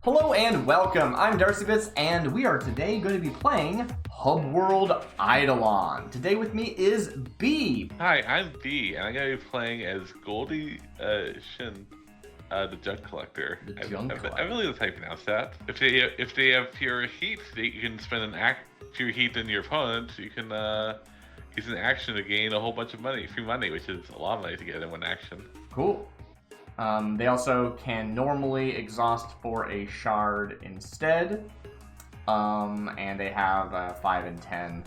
Hello and welcome, I'm DarcyBits, and we are today going to be playing Hubworld Aidolon. Today with me is B. Hi, I'm B, and I'm going to be playing as Goldie Shin, the junk collector. I really like how you pronounce that. If they have pure heat, you can spend pure heat than your opponent. You can use an action to gain a whole bunch of free money, which is a lot of money to get in one action. Cool. They also can normally exhaust for a shard instead. And they have a 5 and 10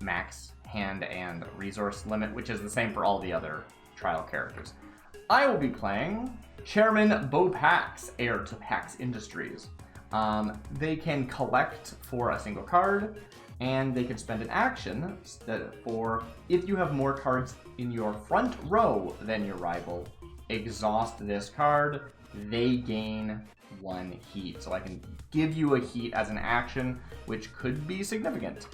max hand and resource limit, which is the same for all the other trial characters. I will be playing Chairman Bo Pax, heir to Pax Industries. They can collect for a single card, and they can spend an action for if you have more cards in your front row than your rival. Exhaust this card, they gain 1 heat. So I can give you a heat as an action, which could be significant.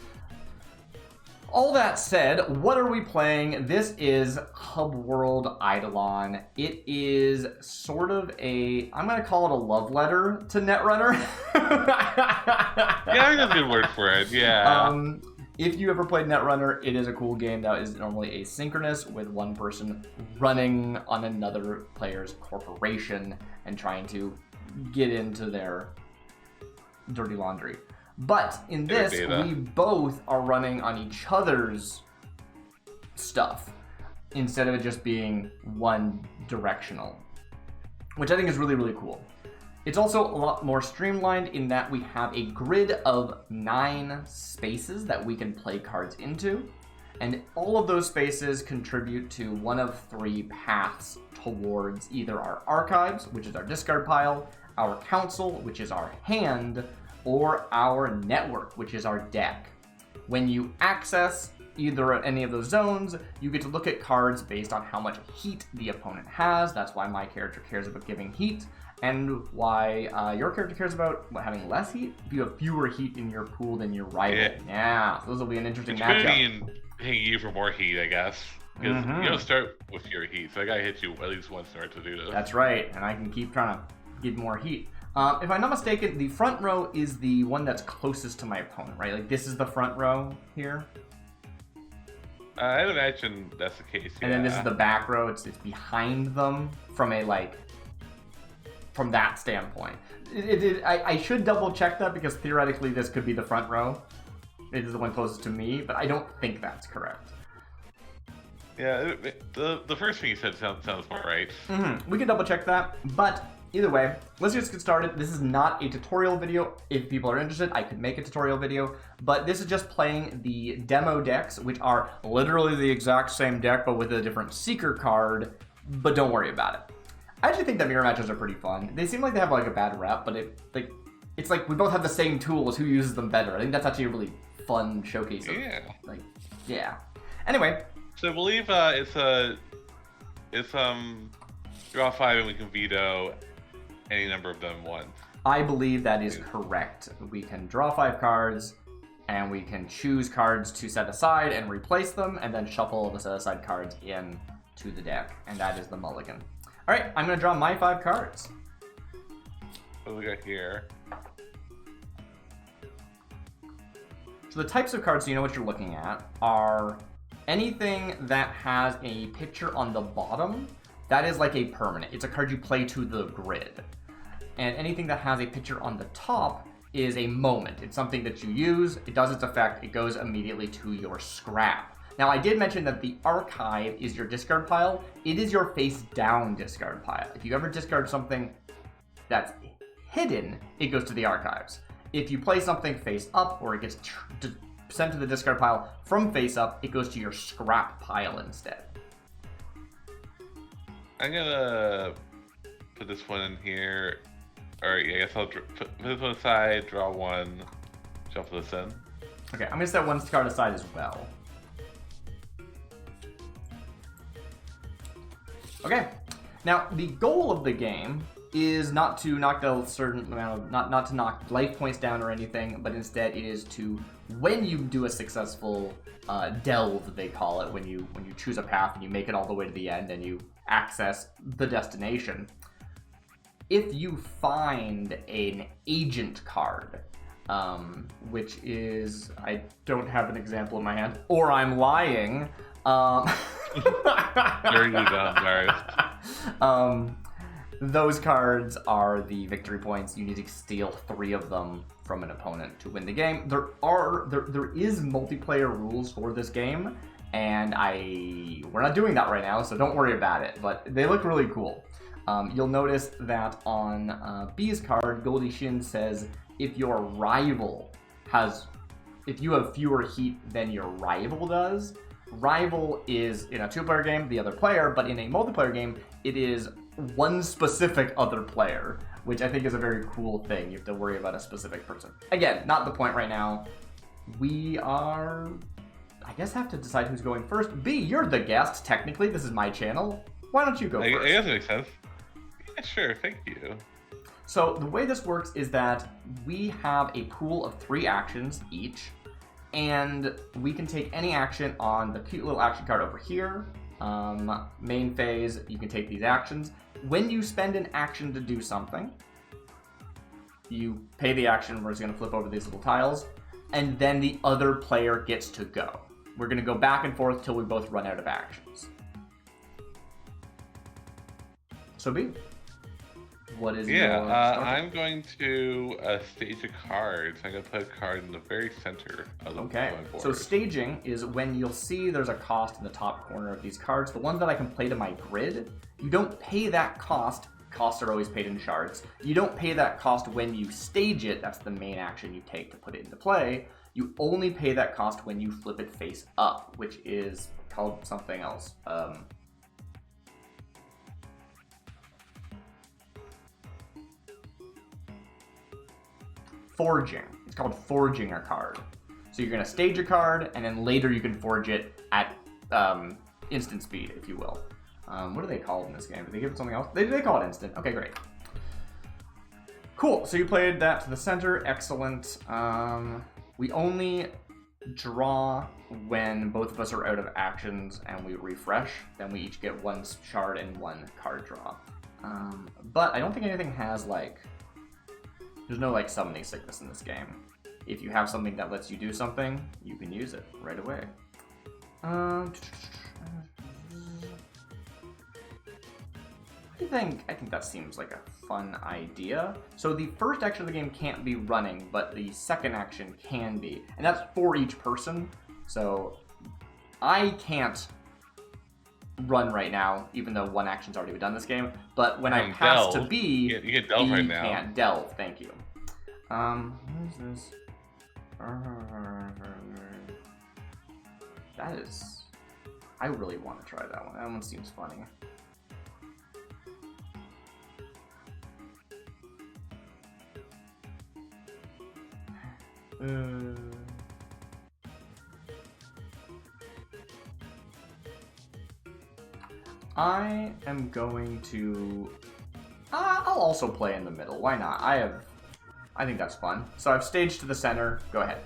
All that said, what are we playing? This is Hubworld Aidolon. It is sort of I'm going to call it a love letter to Netrunner. Yeah, that's a good word for it, yeah. If you ever played Netrunner, it is a cool game that is normally asynchronous with one person running on another player's corporation and trying to get into their dirty laundry. But in this, we both are running on each other's stuff instead of it just being one directional, which I think is really, really cool. It's also a lot more streamlined in that we have a grid of 9 spaces that we can play cards into, and all of those spaces contribute to one of 3 paths towards either our archives, which is our discard pile, our council, which is our hand, or our network, which is our deck. When you access either any of those zones, you get to look at cards based on how much heat the opponent has. That's why my character cares about giving heat, and why your character cares about having less heat. If you have fewer heat in your pool than your rival. Yeah, so those will be an interesting matchup. It's paying you for more heat, I guess. Because you don't start with your heat, so I gotta hit you at least once in order to do this. That's right, and I can keep trying to get more heat. If I'm not mistaken, the front row is the one that's closest to my opponent, right? Like, this is the front row here. I'd imagine that's the case, yeah. And then this is the back row. It's behind them from from that standpoint. I should double check that because theoretically this could be the front row. It is the one closest to me, but I don't think that's correct. Yeah, the first thing you said sounds about right. We can double check that, but either way, let's just get started. This is not a tutorial video. If people are interested, I could make a tutorial video, but this is just playing the demo decks, which are literally the exact same deck, but with a different Seeker card, but don't worry about it. I actually think that mirror matches are pretty fun. They seem like they have like a bad rep, but it's like we both have the same tools. Who uses them better? I think that's actually a really fun showcase. Yeah. Anyway. So I believe it's draw 5 and we can veto any number of them once. I believe that is correct. We can draw 5 cards, and we can choose cards to set aside and replace them, and then shuffle the set aside cards in to the deck, and that is the mulligan. All right, I'm gonna draw my 5 cards. What do we got here? So the types of cards, so you know what you're looking at, are anything that has a picture on the bottom. That is like a permanent. It's a card you play to the grid. And anything that has a picture on the top is a moment. It's something that you use, it does its effect, it goes immediately to your scrap. Now, I did mention that the archive is your discard pile. It is your face down discard pile. If you ever discard something that's hidden, it goes to the archives. If you play something face up, or it gets sent to the discard pile from face up, it goes to your scrap pile instead. I'm gonna put this one in here. Alright, I guess I'll put this one aside, draw 1, shuffle this in. Okay, I'm gonna set 1 card aside as well. Okay, now the goal of the game is not to knock a certain amount of, not to knock life points down or anything, but instead it is to, when you do a successful delve, they call it, when you choose a path and you make it all the way to the end and you access the destination, if you find an agent card, which is, I don't have an example in my hand, or I'm lying. There you go, guys. Those cards are the victory points. You need to steal 3 of them from an opponent to win the game. There is multiplayer rules for this game, and we're not doing that right now, so don't worry about it. But they look really cool. You'll notice that on B's card, Goldie Shin says if you have fewer heat than your rival does. Rival is in a 2-player game, the other player, but in a multiplayer game, it is one specific other player, which I think is a very cool thing. You have to worry about a specific person. Again, not the point right now. We are, I guess, have to decide who's going first. B, you're the guest, technically. This is my channel. Why don't you go first? I guess it makes sense. Yeah, sure, thank you. So the way this works is that we have a pool of 3 actions each, and we can take any action on the cute little action card over here. Main phase, you can take these actions. When you spend an action to do something, you pay the action. We're just going to flip over these little tiles, and then the other player gets to go. We're going to go back and forth till we both run out of actions. So B, what is your I'm going to stage a card. So I'm going to put a card in the very center of the board. So staging is when you'll see there's a cost in the top corner of these cards. The ones that I can play to my grid, you don't pay that cost. Costs are always paid in shards. You don't pay that cost when you stage it. That's the main action you take to put it into play. You only pay that cost when you flip it face up, which is called something else. Forging. It's called forging a card. So you're going to stage a card, and then later you can forge it at instant speed, if you will. What do they call it in this game? Do they give it something else? They call it instant. Okay, great. Cool. So you played that to the center. Excellent. We only draw when both of us are out of actions and we refresh. Then we each get 1 shard and 1 card draw. But I don't think anything has, like... There's no, like, summoning sickness in this game. If you have something that lets you do something, you can use it right away. I think that seems like a fun idea. So the first action of the game can't be running, but the second action can be. And that's for each person. So I can't run right now, even though 1 action's already been done this game. But when I pass to B, you can delve right now. Can't delve. Thank you. What is this? That is... I really want to try that one. That one seems funny. I am going to... I'll also play in the middle. Why not? I think that's fun. So I've staged to the center. Go ahead.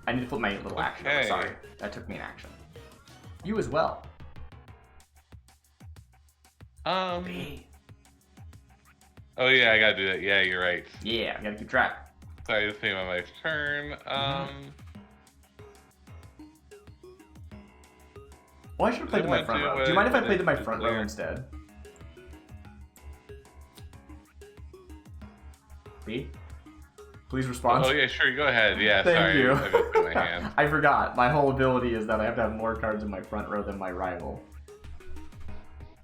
I need to put my little action over. Sorry. That took me an action. You as well. B. Oh yeah, I gotta do that. Yeah, you're right. Yeah, I gotta keep track. Sorry, just thinking about my turn. Well, I should have played to my front row. Do you mind if I played to my front row instead? B? Please respond. Oh yeah, sure, go ahead. Yeah, Thank sorry. you. I just put my hand. I forgot. My whole ability is that I have to have more cards in my front row than my rival.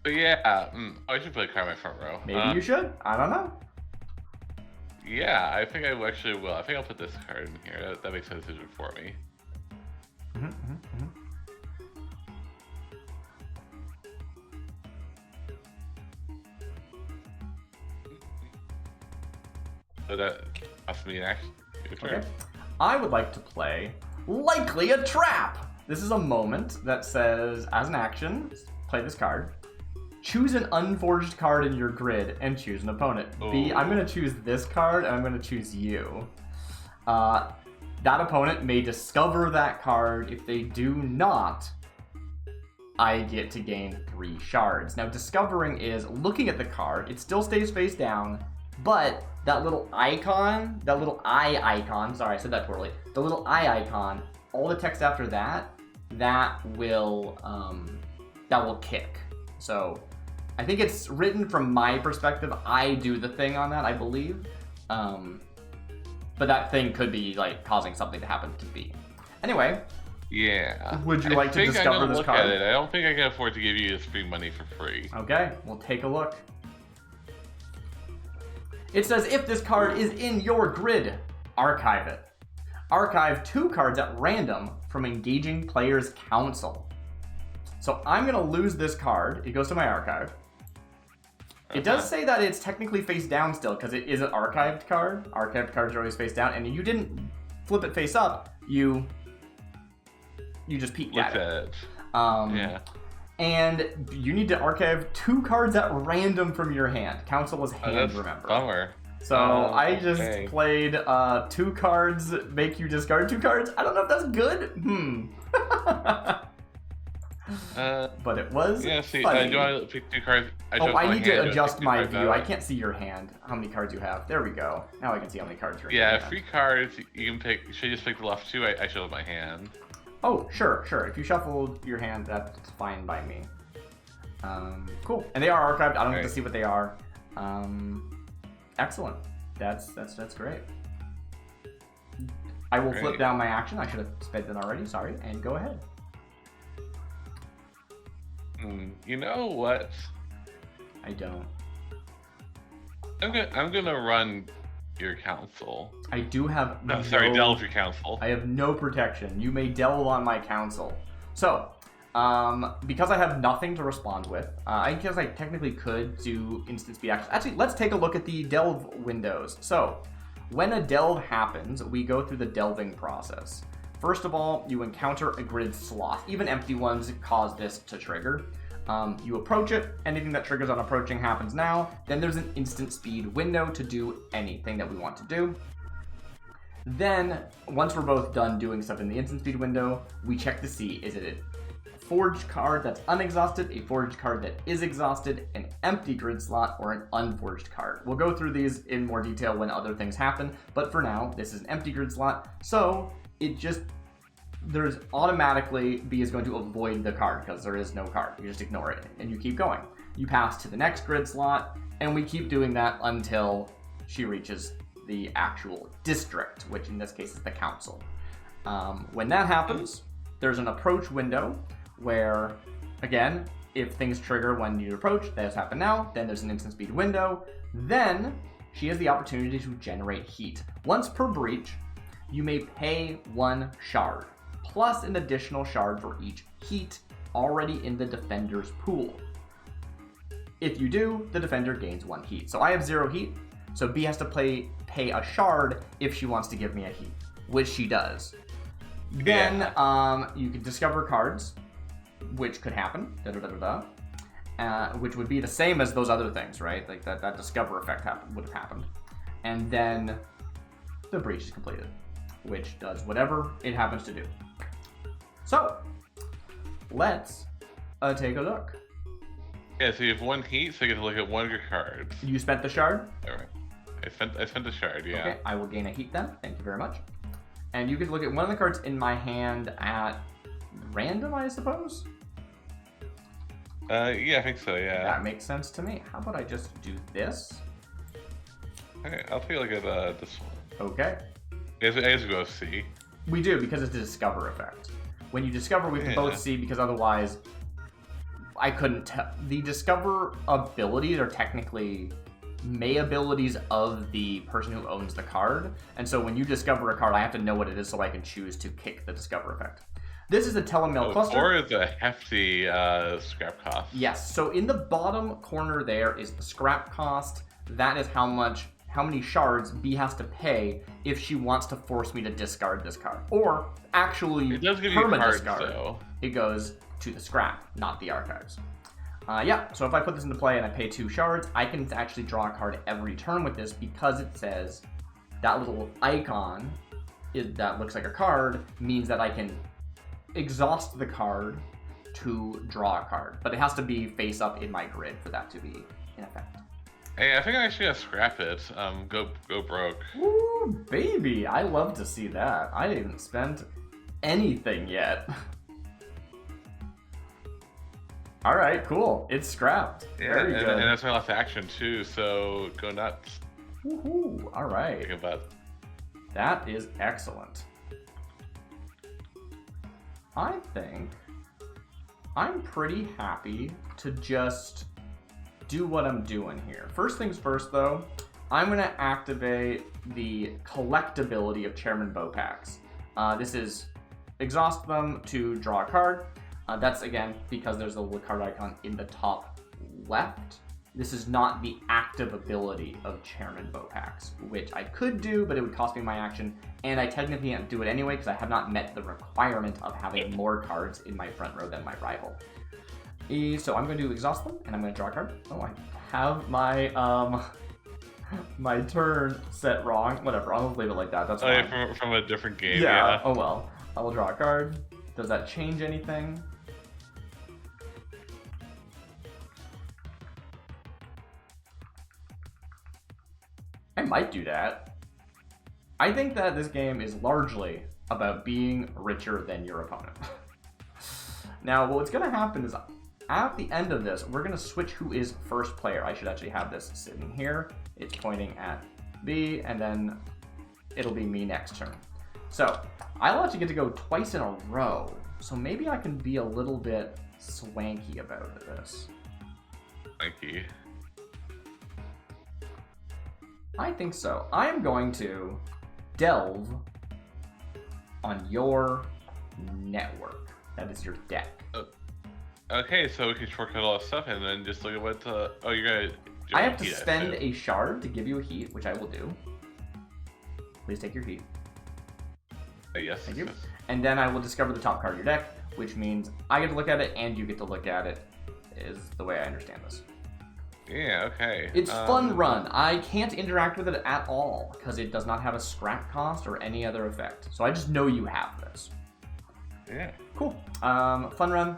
But yeah, I should play a card in my front row. Maybe you should. I don't know. Yeah, I think I actually will. I think I'll put this card in here. That makes a decision for me. So that must be an action. Okay. I would like to play Likely a Trap. This is a moment that says, as an action, play this card. Choose an unforged card in your grid and choose an opponent. Ooh. B, I'm going to choose this card and I'm going to choose you. That opponent may discover that card. If they do not, I get to gain 3 shards. Now, discovering is looking at the card. It still stays face down, but that little icon, that little eye icon, sorry, I said that poorly. The little eye icon, all the text after that, that will kick. So I think it's written from my perspective. I do the thing on that, I believe. But that thing could be like causing something to happen to B. Anyway. Yeah. Would you like to discover this card? At it. I don't think I can afford to give you this free money for free. Okay, we'll take a look. It says if this card is in your grid, archive it. Archive 2 cards at random from engaging player's council. So I'm gonna lose this card. It goes to my archive. It does say that it's technically face down still because it is an archived card. Archived cards are always face down, and you didn't flip it face up. You just peeked at it. Yeah. And you need to archive 2 cards at random from your hand. Council is hand, remember. Bummer. So I just played 2 cards, make you discard 2 cards. I don't know if that's good. But it was funny. Do I pick 2 cards? I need to adjust my view. I can't see your hand, how many cards you have. There we go. Now I can see how many cards you're in. Yeah, 3 cards, you can pick. Should I just pick the left 2? I showed my hand. Oh, sure. If you shuffled your hand, that's fine by me. Cool. And they are archived. I don't get to see what they are. Excellent. That's great. I will flip down my action. I should have spent that already. Sorry. And go ahead. You know what? I don't. I'm gonna run your council. I do have delve your council. I have no protection. You may delve on my council. So, because I have nothing to respond with, I guess I technically could do instant speed action. Actually, let's take a look at the delve windows. So, when a delve happens, we go through the delving process. First of all, you encounter a grid slot. Even empty ones cause this to trigger. You approach it, anything that triggers on approaching happens now. Then there's an instant speed window to do anything that we want to do. Then, once we're both done doing stuff in the instant speed window, we check to see, is it a forged card that's unexhausted, a forged card that is exhausted, an empty grid slot, or an unforged card. We'll go through these in more detail when other things happen, but for now, this is an empty grid slot, so there's automatically B is going to avoid the card because there is no card. You just ignore it and you keep going. You pass to the next grid slot and we keep doing that until she reaches the actual district, which in this case is the council. When that happens, there's an approach window where, again, if things trigger when you approach, that has happened now, then there's an instant speed window. Then she has the opportunity to generate heat. Once per breach, you may pay 1 shard, plus an additional shard for each heat already in the defender's pool. If you do, the defender gains 1 heat. So I have 0 heat, so B has to pay a shard if she wants to give me a heat, which she does. Then you can discover cards, which could happen, which would be the same as those other things, right? Like that discover effect would have happened. And then the breach is completed, which does whatever it happens to do. So, let's take a look. Yeah, so you have 1 heat, so you get to look at 1 of your cards. You spent the shard? Alright. I spent the shard, yeah. Okay, I will gain a heat then. Thank you very much. And you get to look at 1 of the cards in my hand at random, I suppose? Yeah, I think so, yeah. That makes sense to me. How about I just do this? Okay, I'll take a look at this one. Okay. I guess we go C. We do, because it's the discover effect. When you discover, we can both see, because otherwise I couldn't tell. The discover abilities are technically May abilities of the person who owns the card. And so when you discover a card, I have to know what it is so I can choose to kick the discover effect. This is a telemail cluster. Or it's a hefty scrap cost. Yes, so in the bottom corner there is the scrap cost. That is how many shards B has to pay if she wants to force me to discard this card. Or actually it does give you cards, discard. though. It goes to the scrap, not the archives. So if I put this into play and I pay 2 shards, I can actually draw a card every turn with this because it says that little icon that looks like a card means that I can exhaust the card, to draw a card, but it has to be face up in my grid for that to be in effect. Hey, I think I actually gotta scrap it. Go broke. Ooh, baby, I love to see that. I didn't spend anything yet. All right, cool. It's scrapped. Yeah, Very good. And that's my last action too. So go nuts. Woohoo! All right. Think about. That is excellent. I think I'm pretty happy to just do what I'm doing here. First things first, though, I'm going to activate the collectability of Chairman Bopacks. This is exhaust them to draw a card. That's, again, because there's a little card icon in the top left. This is not the active ability of Chairman Bopacks, which I could do, but it would cost me my action, and I technically can't do it anyway because I have not met the requirement of having more cards in my front row than my rival. So I'm going to exhaust them, and I'm going to draw a card. Oh, I have my my turn set wrong. Whatever, I'll leave it like that. That's fine. Yeah, from a different game. Yeah. Oh well. I will draw a card. Does that change anything? I might do that. I think that this game is largely about being richer than your opponent. Now, what's going to happen is at the end of this, we're going to switch who is first player. I should actually have this sitting here. It's pointing at B, and then it'll be me next turn. So I'll actually get to go twice in a row. So maybe I can be a little bit swanky about this. Swanky. I think so. I'm going to delve on your network. That is your deck. Okay, so we can shortcut all that stuff and then just look at what. Oh, you're gonna. I have to spend a shard to give you a heat, which I will do. Please take your heat. Yes. Thank you. And then I will discover the top card of your deck, which means I get to look at it and you get to look at it. Is the way I understand this. Yeah, okay. It's fun run. I can't interact with it at all because it does not have a scrap cost or any other effect. So I just know you have this. Yeah. Cool. Fun run.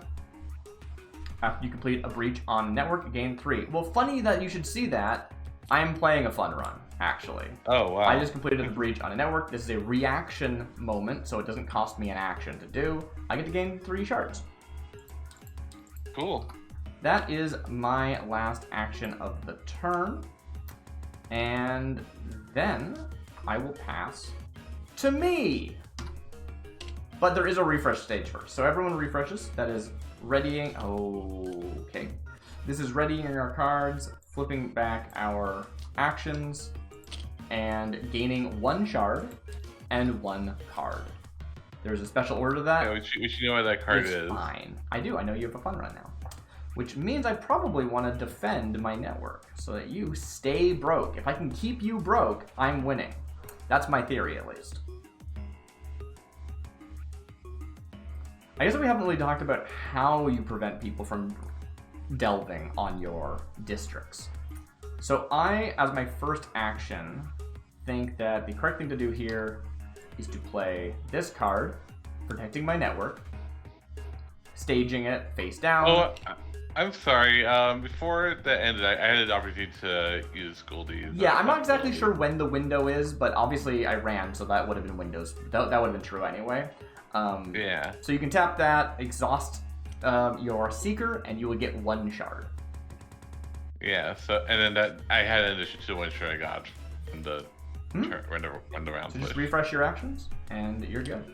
After you complete a breach on network, gain 3. Well, funny that you should see that. I'm playing a fun run, actually. Oh, wow. I just completed a breach on a network. This is a reaction moment, so it doesn't cost me an action to do. I get to gain 3 shards. Cool. That is my last action of the turn. And then I will pass to me. But there is a refresh stage first. So everyone refreshes. That is readying. Okay. This is readying our cards, flipping back our actions, and gaining 1 shard and 1 card. There's a special order to that. Yeah, we should know what that card is. Fine. I do. I know you have a fun run now. Which means I probably want to defend my network so that you stay broke. If I can keep you broke, I'm winning. That's my theory, at least. I guess we haven't really talked about how you prevent people from delving on your districts. So I, as my first action, think that the correct thing to do here is to play this card, protecting my network, staging it face down. Oh, I'm sorry. Before that ended, I had an opportunity to use Goldie. Yeah, I'm not exactly sure when the window is, but obviously I ran, so that would have been Windows. That would have been true anyway. Yeah. So you can tap that, exhaust your Seeker, and you will get 1 shard. Yeah. So and then that I had an addition to 1 shard I got from the run around. So just refresh your actions, and you're good.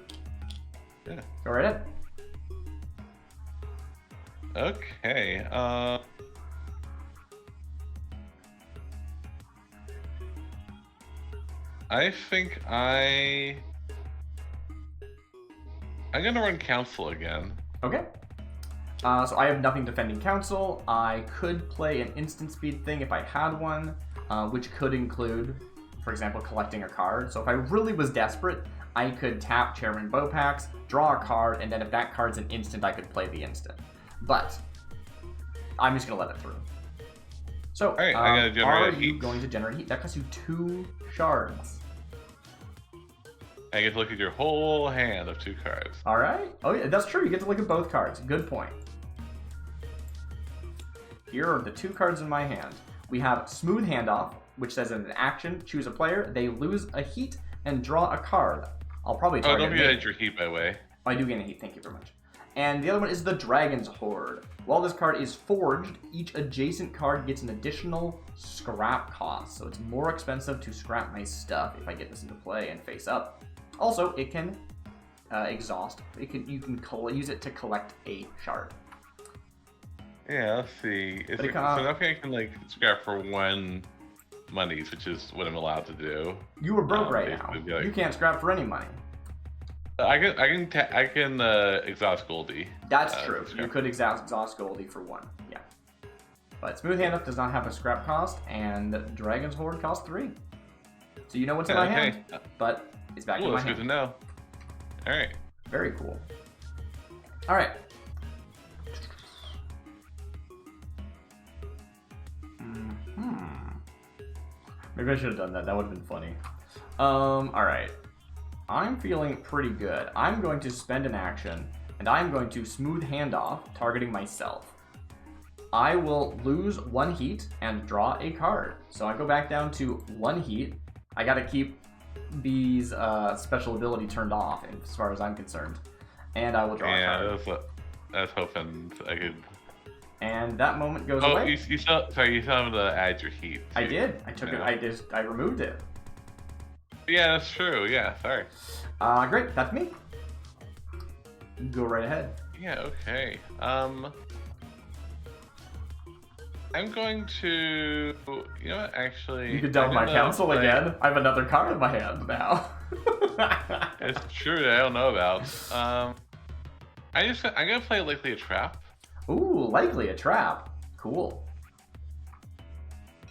Yeah. Go right ahead. Okay. I think I'm gonna run Council again. Okay. So I have nothing defending Council. I could play an instant speed thing if I had one, which could include, for example, collecting a card. So if I really was desperate, I could tap Chairman Bopacks, draw a card, and then if that card's an instant, I could play the instant. But I'm just going to let it through. So, right, are you going to generate heat? That costs you 2 shards. I get to look at your whole hand of 2 cards. All right. Oh, yeah, that's true. You get to look at both cards. Good point. here are the 2 cards in my hand. We have Smooth Handoff, which says in an action, choose a player, they lose a heat, and draw a card. I'll probably target don't forget your heat, by the way. I do gain a heat, thank you very much. And the other one is the Dragon's Horde. While this card is forged, each adjacent card gets an additional scrap cost, so it's more expensive to scrap my stuff if I get this into play and face up. Also, it can exhaust. You can use it to collect a shard. Yeah, let's see. So nothing I can like scrap for 1 monies, which is what I'm allowed to do. You are broke right now. Like, you can't scrap for any money. I can exhaust Goldie. That's true. You could exhaust Goldie for 1. Yeah. But Smooth Handoff does not have a scrap cost, and Dragon's Horde costs 3. So you know what's in my hand, but it's back in my hand. That's good to know. All right. Very cool. All right. Maybe I should have done that. That would have been funny. All right. I'm feeling pretty good. I'm going to spend an action, and I'm going to Smooth Handoff, targeting myself. I will lose 1 heat and draw a card. So I go back down to 1 heat. I gotta keep these special ability turned off, as far as I'm concerned. And I will draw a card. Yeah, I was hoping I could... And that moment goes away. You still have to add your heat. I did. I took it. I removed it. Yeah, that's true. Yeah, sorry. Great. That's me. Go right ahead. Yeah. Okay. I'm going to. You know what? Actually, you could double my council again. I have another card in my hand now. It's true that I don't know about. I'm gonna play Likely a Trap. Ooh, Likely a Trap. Cool.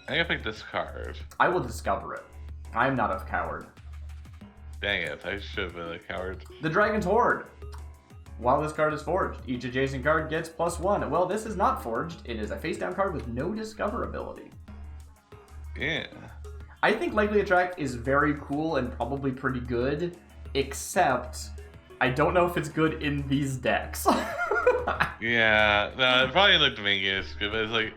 I'm gonna pick this card. I will discover it. I'm not a coward. Dang it, I should have been a coward. The Dragon's Horde. While this card is forged, each adjacent card gets +1. Well, this is not forged. It is a face-down card with no discover ability. Yeah. I think Likely Attract is very cool and probably pretty good, except I don't know if it's good in these decks. Yeah, no, probably in the main game is good, but it's like...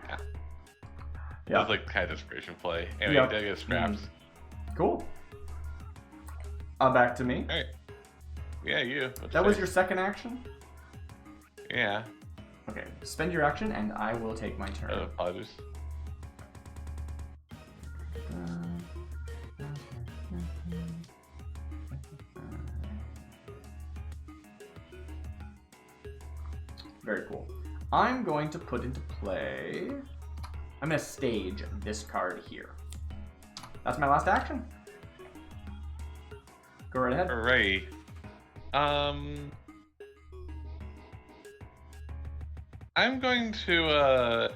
Yeah. It's like kind of desperation play. Anyway, I get scraps. Cool. Back to me. Alright. Yeah, you. That was your second action? Yeah. Okay, spend your action and I will take my turn. Apologies. Very cool. I'm going to put into play... I'm going to stage this card here. That's my last action. Go right ahead. Alright. I'm going to,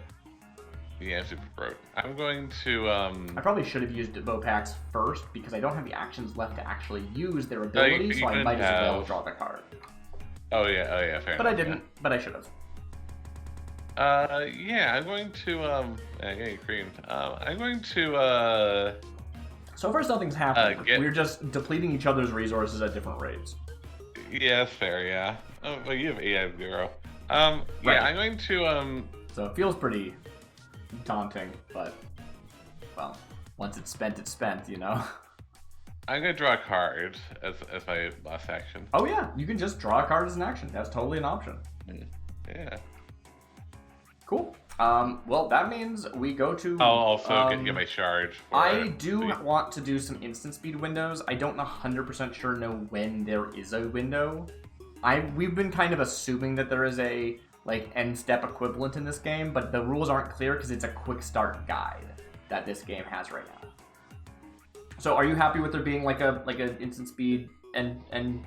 yeah, I'm super broke. I'm going to, I probably should have used Vopax first because I don't have the actions left to actually use their ability, so I might as well draw the card. Oh yeah, fair enough. But I didn't, but I should have. Yeah, I'm going to, getting creamed. I'm going to, So far, nothing's happening. We're just depleting each other's resources at different rates. Yeah, that's fair, yeah. Oh, well, you have 8 out of 0. Right. Yeah, I'm going to, So it feels pretty daunting, but, well, once it's spent, you know? I'm going to draw a card as my last action. Oh yeah, you can just draw a card as an action. That's totally an option. Yeah. Cool. Well, that means we go to... I'll also get my shard. I do want to do some instant speed windows. I don't 100% sure know when there is a window. We've been kind of assuming that there is a end step equivalent in this game, but the rules aren't clear because it's a quick start guide that this game has right now. So, are you happy with there being like an instant speed and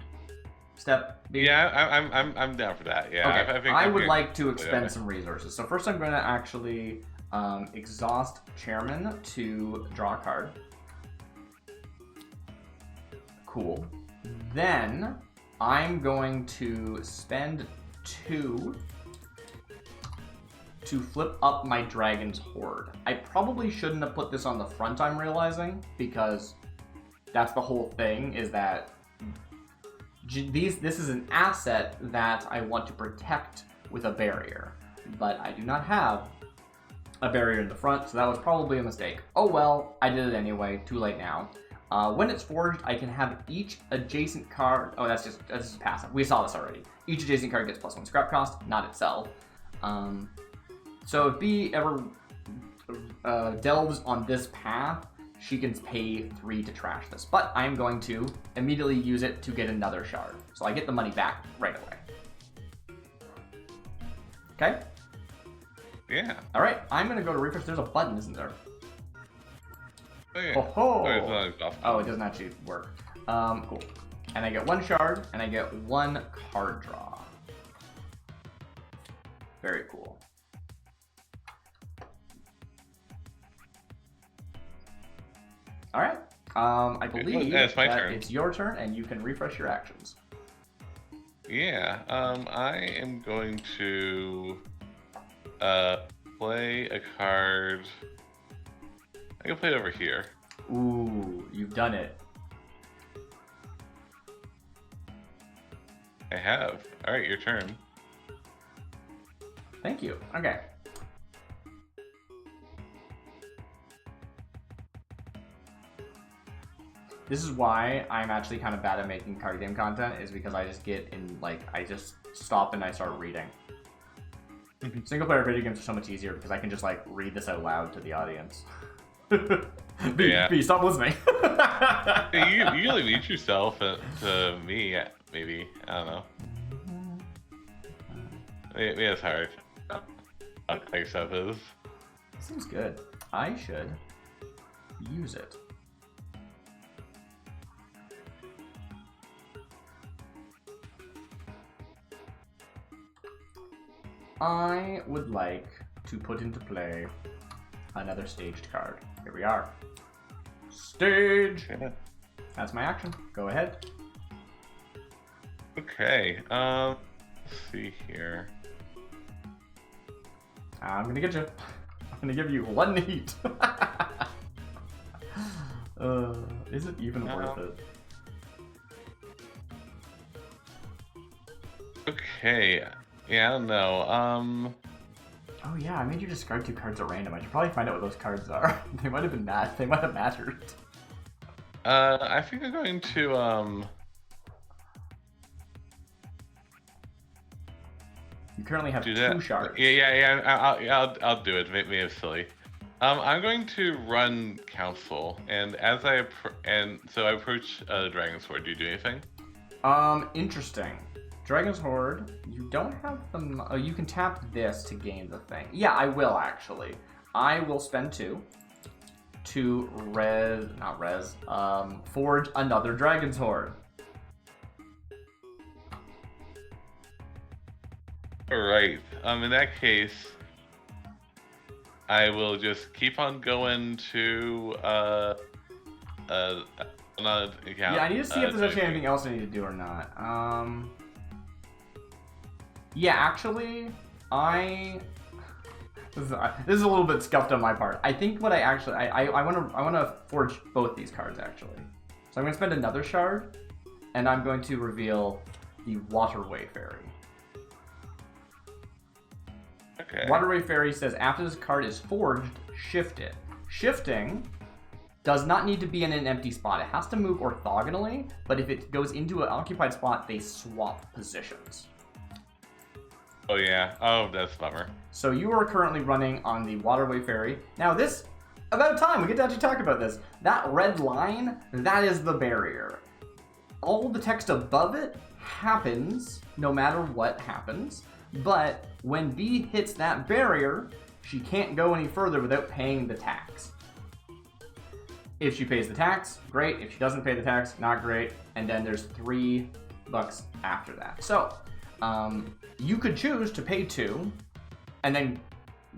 step? Yeah, I'm down for that. Yeah, okay. I would like to expend some resources. So first, I'm going to actually exhaust Chairman to draw a card. Cool. Then I'm going to spend 2 to flip up my Dragon's Horde. I probably shouldn't have put this on the front, I'm realizing, because that's the whole thing, is that this is an asset that I want to protect with a barrier, but I do not have a barrier in the front, so that was probably a mistake. Oh well, I did it anyway. Too late now. When it's forged, I can have each adjacent card. Oh, that's just passive. We saw this already. Each adjacent card gets +1 scrap cost, not itself. So if B ever delves on this path, she can pay 3 to trash this. But I'm going to immediately use it to get another shard, so I get the money back right away. Okay. Yeah. All right. I'm gonna go to refresh. There's a button, isn't there? Oh, yeah. Oh, it doesn't actually work. Cool. And I get 1 shard, and I get 1 card draw. Very cool. All right. I believe it's your turn, and you can refresh your actions. Yeah. I am going to play a card. I can play it over here. Ooh, you've done it. I have. All right, your turn. Thank you. Okay. This is why I'm actually kind of bad at making card game content, is because I just get in, like, I just stop and I start reading. Single player video games are so much easier because I can just, like, read this out loud to the audience. B, stop listening. You usually mute yourself to me, maybe. I don't know. Maybe it's hard. Like stuff is. Seems good. I should use it. I would like to put into play another staged card. Here we are. Stage! Yeah. That's my action. Go ahead. Okay, let's see here. I'm gonna get you. I'm gonna give you 1 heat. Is it even worth it? Okay, yeah, I don't know. Oh yeah, I made you discard 2 cards at random. I should probably find out what those cards are. They might have been They might have mattered. I think I'm going to You currently have do 2 that. shards. Yeah. I'll do it. Maybe it's silly. I'm going to run council, and as I approach the Dragon's Sword. Do you do anything? Interesting. Dragon's Horde, you don't have them. Oh, you can tap this to gain the thing. Yeah, I will actually. I will spend 2 to forge another Dragon's Horde. Alright, in that case, I will just keep on going to, another account. Yeah, I need to see if there's actually anything else I need to do or not. Yeah, actually, this is a little bit scuffed on my part. I think what I want to forge both these cards, actually. So I'm going to spend another shard, and I'm going to reveal the Waterway Fairy. Okay. Waterway Fairy says after this card is forged, shift it. Shifting does not need to be in an empty spot. It has to move orthogonally, but if it goes into an occupied spot, they swap positions. Oh yeah. Oh, that's a bummer. So you are currently running on the Waterway Fairy. Now this, about time, we get to actually talk about this. That red line, that is the barrier. All the text above it happens, no matter what happens, but when B hits that barrier, she can't go any further without paying the tax. If she pays the tax, great. If she doesn't pay the tax, not great. And then there's $3 after that. So, you could choose to pay 2 and then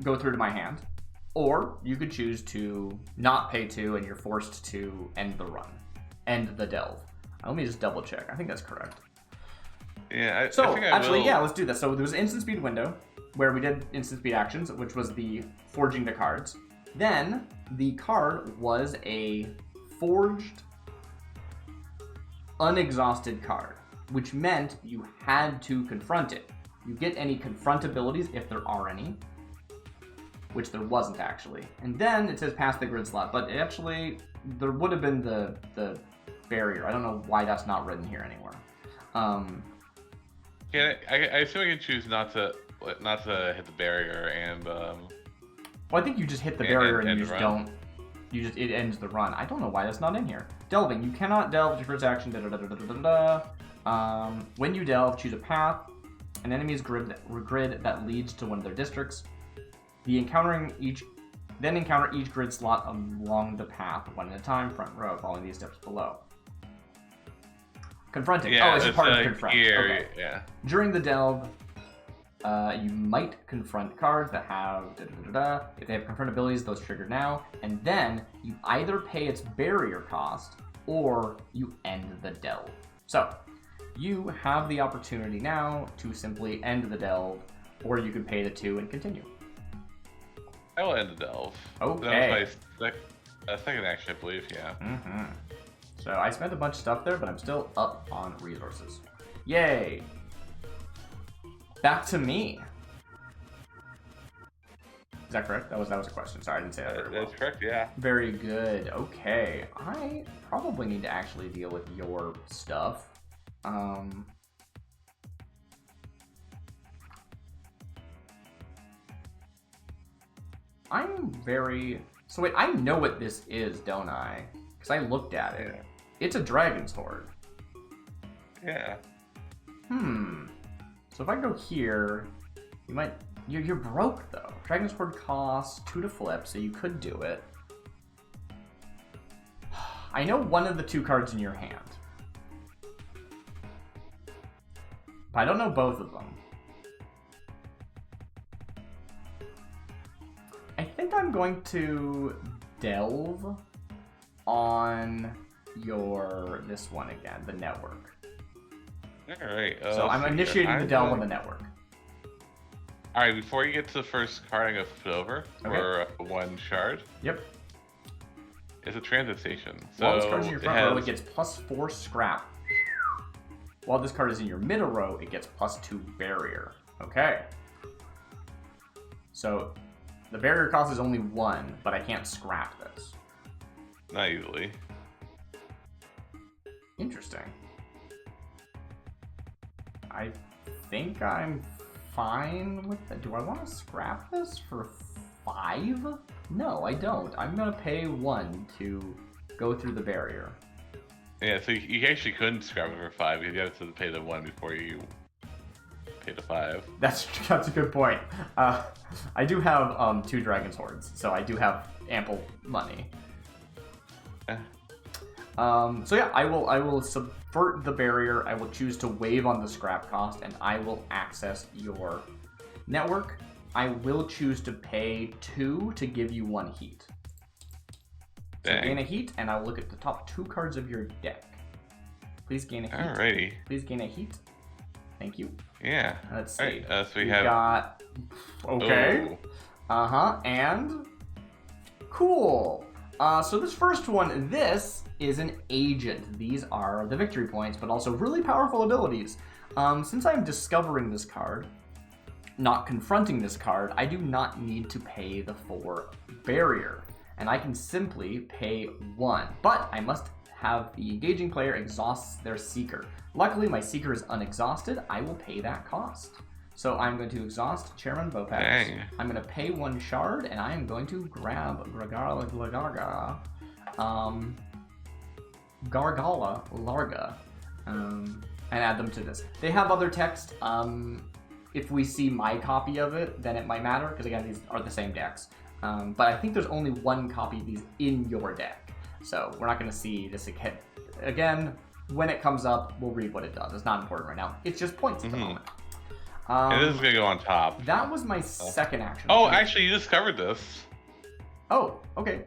go through to my hand, or you could choose to not pay 2 and you're forced to end the run, end the delve. Let me just double check. I think that's correct. Yeah, I so think actually, will. Yeah, let's do this. So there was an instant speed window where we did instant speed actions, which was the forging the cards. Then the card was a forged, unexhausted card, which meant you had to confront it. You get any confront abilities if there are any, which there wasn't actually. And then it says past the grid slot, but actually there would have been the barrier. I don't know why that's not written here anywhere. Yeah, I assume I can choose not to hit the barrier and. Well, I think you just hit the barrier and you just don't. It ends the run. I don't know why that's not in here. Delving. You cannot delve with your first action. When you delve, choose a path. An enemy's grid that leads to one of their districts. Encounter each grid slot along the path, one at a time, front row, following these steps below. Confronting. Yeah, it's a part of confront. Okay. Yeah. During the delve, you might confront cards that have if they have confront abilities, those trigger now, and then you either pay its barrier cost or you end the delve. So you have the opportunity now to simply end the delve, or you can pay the 2 and continue. I will end the delve. Okay. That was my second action, I believe. Yeah. Mm-hmm. So I spent a bunch of stuff there, but I'm still up on resources. Yay! Back to me. Is that correct? That was a question. Sorry, I didn't say that very well. That's correct, yeah. Very good. Okay. I probably need to actually deal with your stuff. So wait, I know what this is, don't I? Because I looked at it. Yeah. It's a dragon's horde. Yeah. So if I go here, you're broke though. Dragon's horde costs 2 to flip, so you could do it. I know one of the 2 cards in your hand, but I don't know both of them. I think I'm going to delve on this one again, the network. Alright. So I'm initiating the delve on the network. Alright, before you get to the first card, I'm going to flip it over for 1 shard. Yep. It's a transit station. While this card is in your front row, it gets +4 scrap. While this card is in your middle row, it gets +2 barrier. Okay. So the barrier cost is only 1, but I can't scrap this. Not easily. Interesting. I think I'm fine with that. Do I want to scrap this for 5? No, I don't. I'm going to pay 1 to go through the barrier. Yeah, so you actually couldn't scrap it for 5. You have to pay the 1 before you pay the 5. That's a good point. I do have 2 Dragon's Hordes, so I do have ample money. So yeah, I will subvert the barrier. I will choose to waive on the scrap cost, and I will access your network. I will choose to pay 2 to give you 1 heat. So gain a heat, and I will look at the top 2 cards of your deck. Please gain a heat. Alrighty. Please gain a heat. Thank you. Yeah. Let's see. Right, so we got. Okay. Oh. And cool. So this first one, this is an agent. These are the victory points, but also really powerful abilities. Since I'm discovering this card, not confronting this card, I do not need to pay the 4 barrier, and I can simply pay 1. But I must have the engaging player exhaust their seeker. Luckily, my seeker is unexhausted. I will pay that cost. So I'm going to exhaust Chairman Bopax. I'm going to pay 1 shard, and I am going to grab Gargala Larga, and add them to this. They have other text. If we see my copy of it, then it might matter, because again, these are the same decks. But I think there's only 1 copy of these in your deck. So we're not going to see this again. When it comes up, we'll read what it does. It's not important right now. It's just points at the moment. And this is going to go on top. That was my second action. Oh, actually, you discovered this. Oh, okay.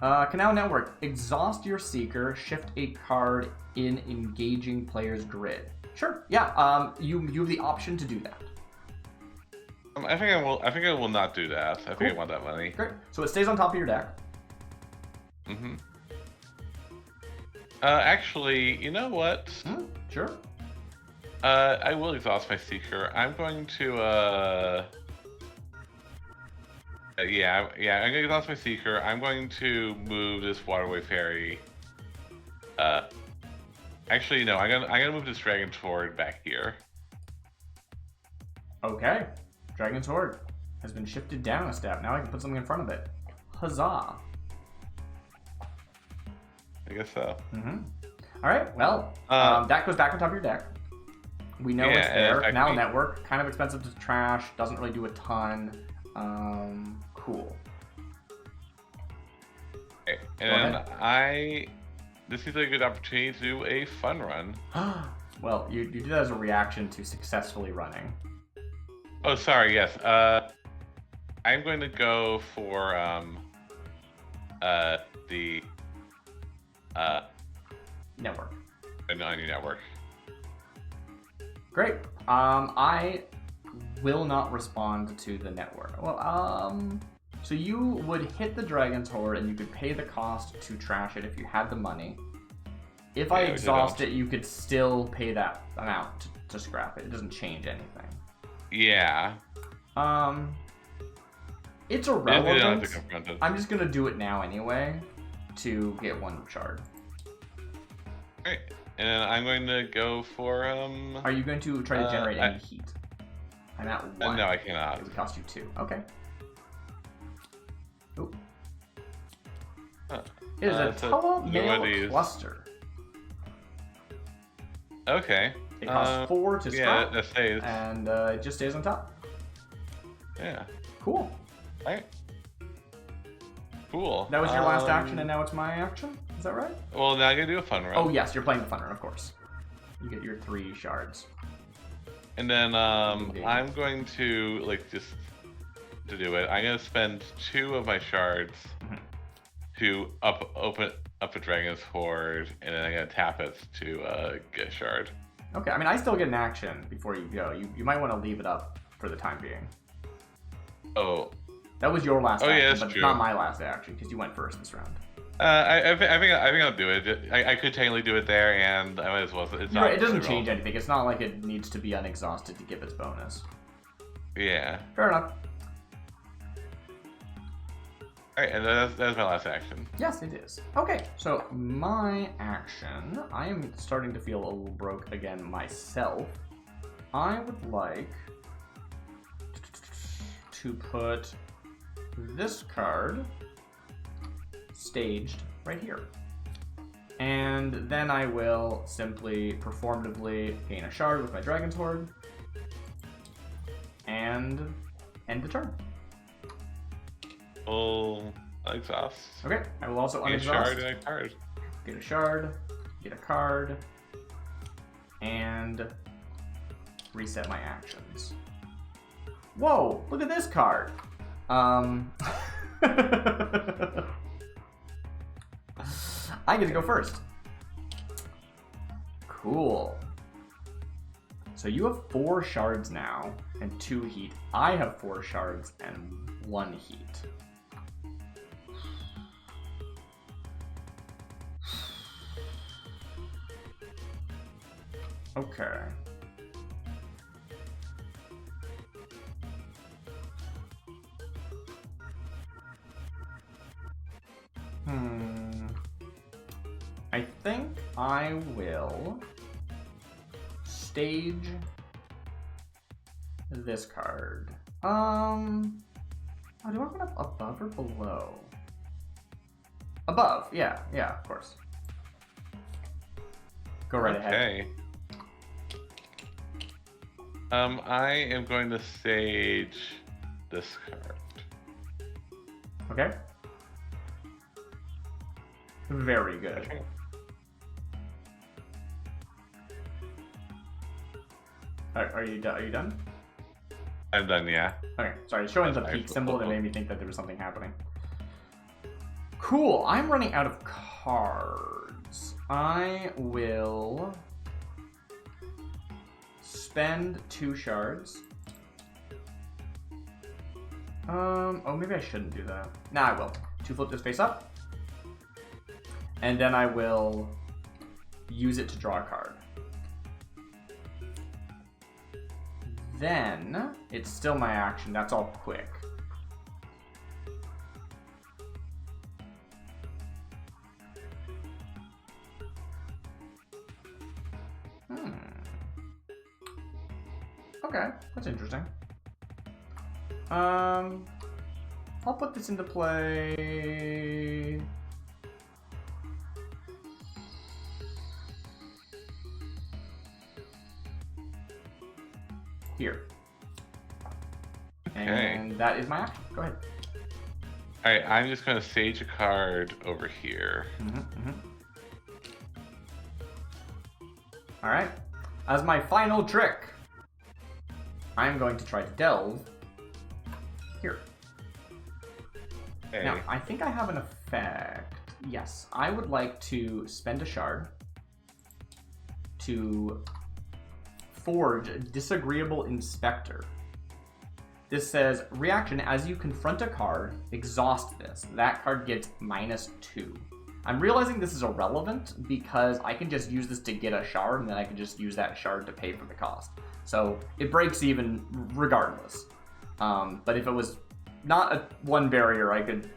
Canal Network. Exhaust your seeker. Shift a card in engaging player's grid. Sure. Yeah. You have the option to do that. I think I will not do that. I think I want that money. Great. So it stays on top of your deck. Mm-hmm. Actually, you know what? Sure. I will exhaust my seeker. I'm going to Yeah. I'm gonna exhaust my Seeker. I'm going to move this Waterway Ferry. Actually, no. I'm gonna move this Dragon Sword back here. Okay. Dragon's Horde has been shifted down a step. Now I can put something in front of it. Huzzah. I guess so. Mm-hmm. All right. Well, that goes back on top of your deck. We know it's there. Now network, kind of expensive to trash. Doesn't really do a ton. Cool. Okay. And this seems like a good opportunity to do a fun run. Well, you do that as a reaction to successfully running. Oh, sorry. Yes. I'm going to go for the network. On your network. Great. I will not respond to the network. Well, so you would hit the Dragon's Horde and you could pay the cost to trash it if you had the money. If I exhaust it, you could still pay that amount to scrap it. It doesn't change anything. Yeah. It's irrelevant. I'm just gonna do it now anyway to get one shard. Alright. And I'm going to go for Are you going to try to generate any heat? I'm at 1. No, I cannot. It would cost you 2. Okay. Oop. It is a Tulla Mail Cluster. Okay. It costs 4 to start. Yeah, that stays. And it just stays on top. Yeah. Cool. Alright. Cool. That was your last action, and now it's my action? Is that right? Well, now I'm going to do a fun run. Oh, yes, you're playing the fun run, of course. You get your 3 shards. And then I'm going to, just to do it, I'm going to spend 2 of my shards to open up a Dragon's Horde, and then I'm going to tap it to get a shard. Okay, I mean, I still get an action before you go. You might want to leave it up for the time being. Oh. That was your last action, yes, but true. not my last action, because you went first this round. I think I'll do it. I could technically do it there, and I might as well. It's not it doesn't change anything. It's not like it needs to be unexhausted to give its bonus. Yeah. Fair enough. Alright, and that's my last action. Yes, it is. Okay, so my action, I am starting to feel a little broke again myself. I would like to put this card staged right here. And then I will simply performatively gain a shard with my Dragon's Horde and end the turn. Full exhaust. Okay, I will also get unexhaust. A shard and a card. Get a shard, get a card, and reset my actions. Whoa, look at this card. I get to go first. Cool. So you have 4 shards now and 2 heat. I have 4 shards and 1 heat. Okay. I think I will stage this card. Oh, do I want it above or below? Above, yeah, of course. Go right ahead. Okay. I am going to stage this card. Okay. Very good. Okay. Are you done? Are you done? I'm done, yeah. Okay, sorry, it's showing the peak symbol that made me think that there was something happening. Cool, I'm running out of cards. I will spend 2 shards. Oh, maybe I shouldn't do that. Nah, I will. 2 flip this face up. And then I will use it to draw a card. Then, it's still my action. That's all quick. Okay, that's interesting. I'll put this into play. Here. Okay. And that is my action. Go ahead. All right, I'm just gonna sage a card over here. All right. As my final trick, I'm going to try to delve here. Okay. Now, I think I have an effect. Yes, I would like to spend a shard to forge a Disagreeable Inspector. This says, reaction, as you confront a card, exhaust this. That card gets -2. I'm realizing this is irrelevant because I can just use this to get a shard, and then I can just use that shard to pay for the cost. So it breaks even regardless. But if it was not a one barrier, I could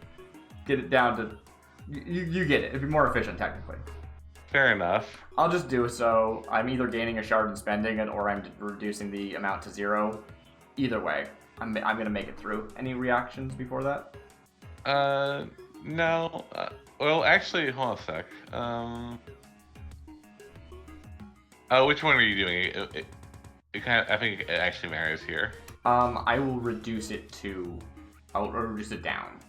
get it down to... You get it. It'd be more efficient, technically. Fair enough. I'll just do so. I'm either gaining a shard and spending it, or I'm reducing the amount to 0. Either way, I'm going to make it through. Any reactions before that? No. Well, actually, hold on a sec. Oh, which one are you doing? It kind of, I think it actually matters here. I will reduce it to... I'll reduce it down.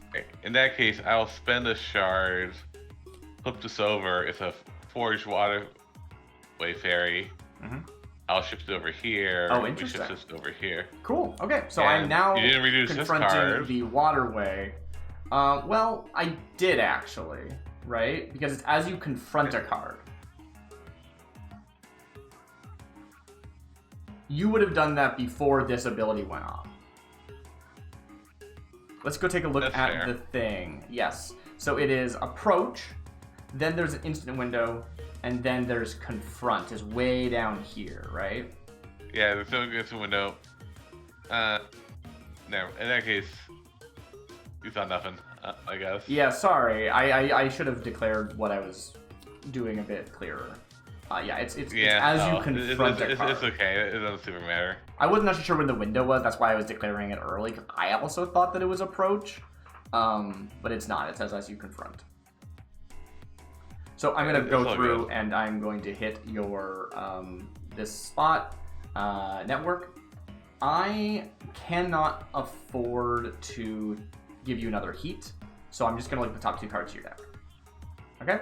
Okay. In that case, I'll spend a shard, flip this over. It's a Forged Waterway Fairy. I'll shift it over here. Oh, interesting. We shift this over here. Cool. Okay, so And I'm now you didn't reduce this card. confronting the waterway. Well, I did actually, right? Because it's as you confront a card. You would have done that before this ability went off. Let's go take a look That's at fair. the thing. Yes. So it is approach, then there's an instant window, and then there's confront is way down here, right? Yeah, there's no instant window. No, in that case, you saw nothing, I guess. Yeah, sorry. I should have declared what I was doing a bit clearer. Yeah, it's as you confront a card. It's okay. It doesn't super matter. I wasn't actually sure when the window was. That's why I was declaring it early. Because I also thought that it was approach, but it's not. It says as you confront. So I'm going to go through and I'm going to hit your this spot network. I cannot afford to give you another heat, so I'm just going to look at the top 2 cards of your deck. Okay.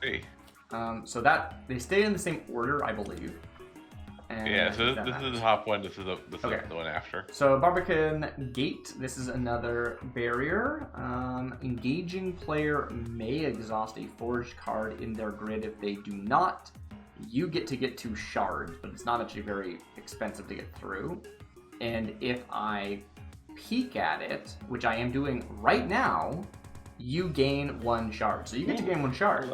Hey. So that they stay in the same order, I believe. And Yeah, so this is the top one. This is the one after. So Barbican Gate. This is another barrier. Engaging player may exhaust a forged card in their grid. If they do not, you get to get 2 shards, but it's not actually very expensive to get through. And if I peek at it, which I am doing right now, you gain 1 shard. So you get to gain 1 shard.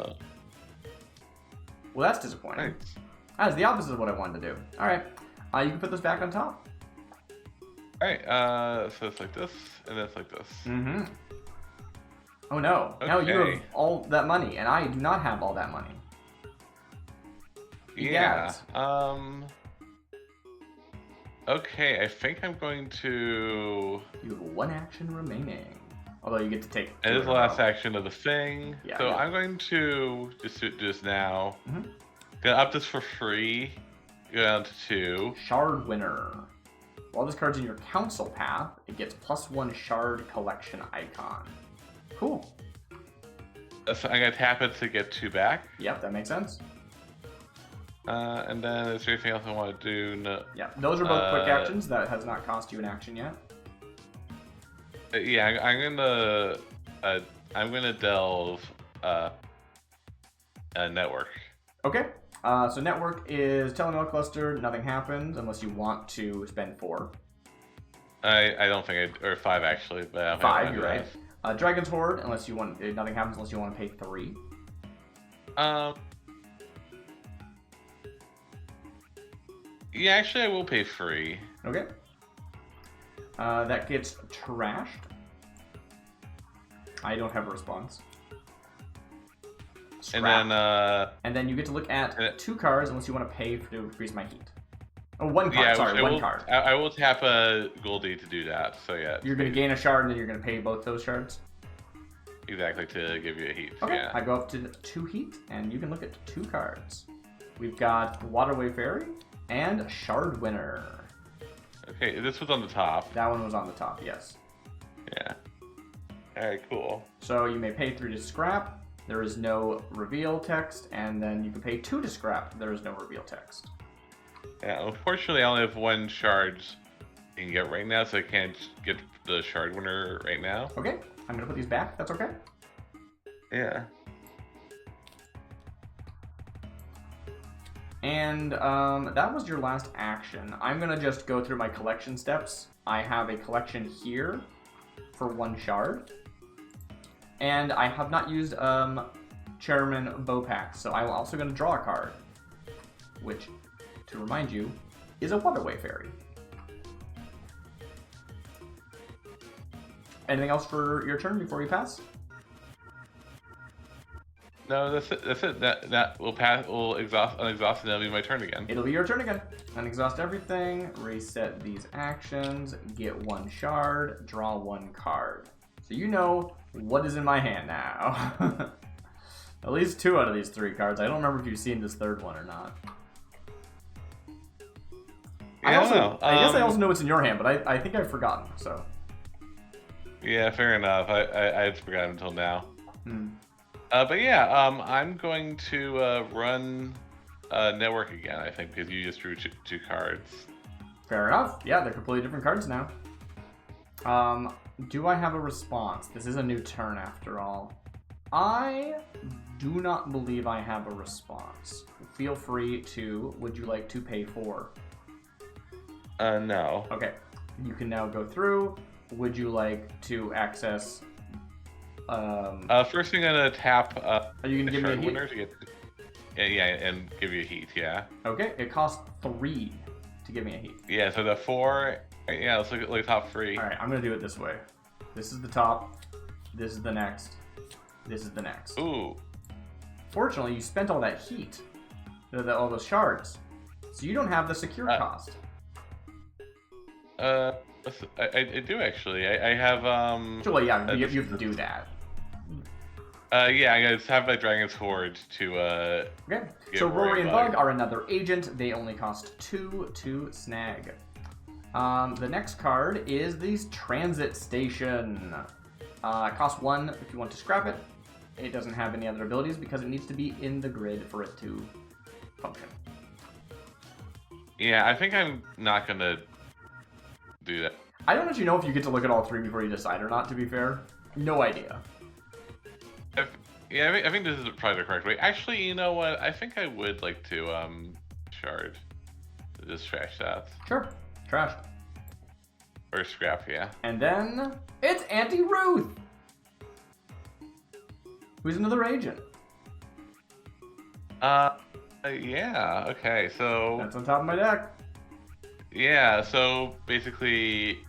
Well, that's disappointing. Nice. That's the opposite of what I wanted to do. All right, you can put this back on top. All right, so it's like this, and it's like this. Oh no, Okay. now you have all that money, and I do not have all that money. Yeah. Okay, I think I'm going to... You have 1 action remaining. Although you get to take... And this is the last action of the thing. Yeah, So yeah. I'm going to just do this now. Gonna up this for free. Go down to 2. Shard winner. While this card's in your council path, it gets +1 shard collection icon. Cool. So I'm gonna tap it to get 2 back. Yep, that makes sense. And then is there anything else I want to do? No. Yeah, those are both quick actions. That has not cost you an action yet. Yeah, I'm gonna delve a network. Okay. So network is Telemail cluster. Nothing happens unless you want to spend 4. I don't think or 5 actually, but I don't 5, think you're right. Dragon's Horde, unless you want, nothing happens unless you want to pay 3. Yeah, actually, I will pay 3. Okay. That gets trashed. I don't have a response. Scrap. And then you get to look at 2 cards unless you want to pay to increase my heat. Oh, one card. Yeah, Sorry, one card. I will tap a Goldie to do that. So yeah. You're going to gain a shard, and then you're going to pay both those shards? Exactly, to give you a heat. Okay, yeah. I go up to 2 heat, and you can look at 2 cards. We've got Waterway Fairy and Shard Winner. Okay, this was on the top. That one was on the top, yes. Yeah. Alright, cool. So you may pay 3 to scrap. There is no reveal text, and then you can pay 2 to scrap. There is no reveal text. Yeah, unfortunately, I only have 1 shard you can get right now, so I can't get the Shard Winner right now. Okay, I'm gonna put these back. That's okay. Yeah. And that was your last action. I'm gonna just go through my collection steps. I have a collection here for 1 shard. And I have not used Chairman Bopax, so I'm also gonna draw a card. Which, to remind you, is a Waterway Fairy. Anything else for your turn before you pass? No, that's it. That's it. That will pass. Will exhaust. Unexhaust, and that'll be my turn again. It'll be your turn again. Unexhaust everything. Reset these actions. Get 1 shard. Draw 1 card. So you know what is in my hand now. At least 2 out of these 3 cards. I don't remember if you've seen this 3rd one or not. Yeah, I guess I also know what's in your hand, but I think I've forgotten. So. Yeah, fair enough. I had forgotten until now. Hmm. But yeah, I'm going to run Network again, I think, because you just drew 2 cards. Fair enough. Yeah, they're completely different cards now. Do I have a response? This is a new turn after all. I do not believe I have a response. Feel free to. Would you like to pay 4? No. Okay. You can now go through. Would you like to access... First thing I'm gonna tap Are you gonna give me a heat? Winner to get, yeah, and give you a heat, yeah. Okay, it costs 3 to give me a heat. Yeah, so the 4, yeah, let's look at like top 3. Alright, I'm gonna do it this way. This is the top, this is the next, this is the next. Ooh. Fortunately, you spent all that heat, all those shards, so you don't have the secure cost. I do actually. I have Well, yeah, you have to do that. Yeah, I just have my Dragon's Horde to Okay, so Rory and Bug are another agent. They only cost 2 to snag. The next card is the Transit Station. It costs 1 if you want to scrap it. It doesn't have any other abilities because it needs to be in the grid for it to function. Yeah, I think I'm not gonna do that. I don't actually know if you get to look at all 3 before you decide or not, to be fair. No idea. Yeah, I think this is probably the correct way. Actually, you know what? I think I would like to shard. Just trash that. Sure. Trashed. Or scrap, yeah. And then it's Auntie Ruth, who's another agent. Yeah, okay, so... That's on top of my deck. Yeah, so basically...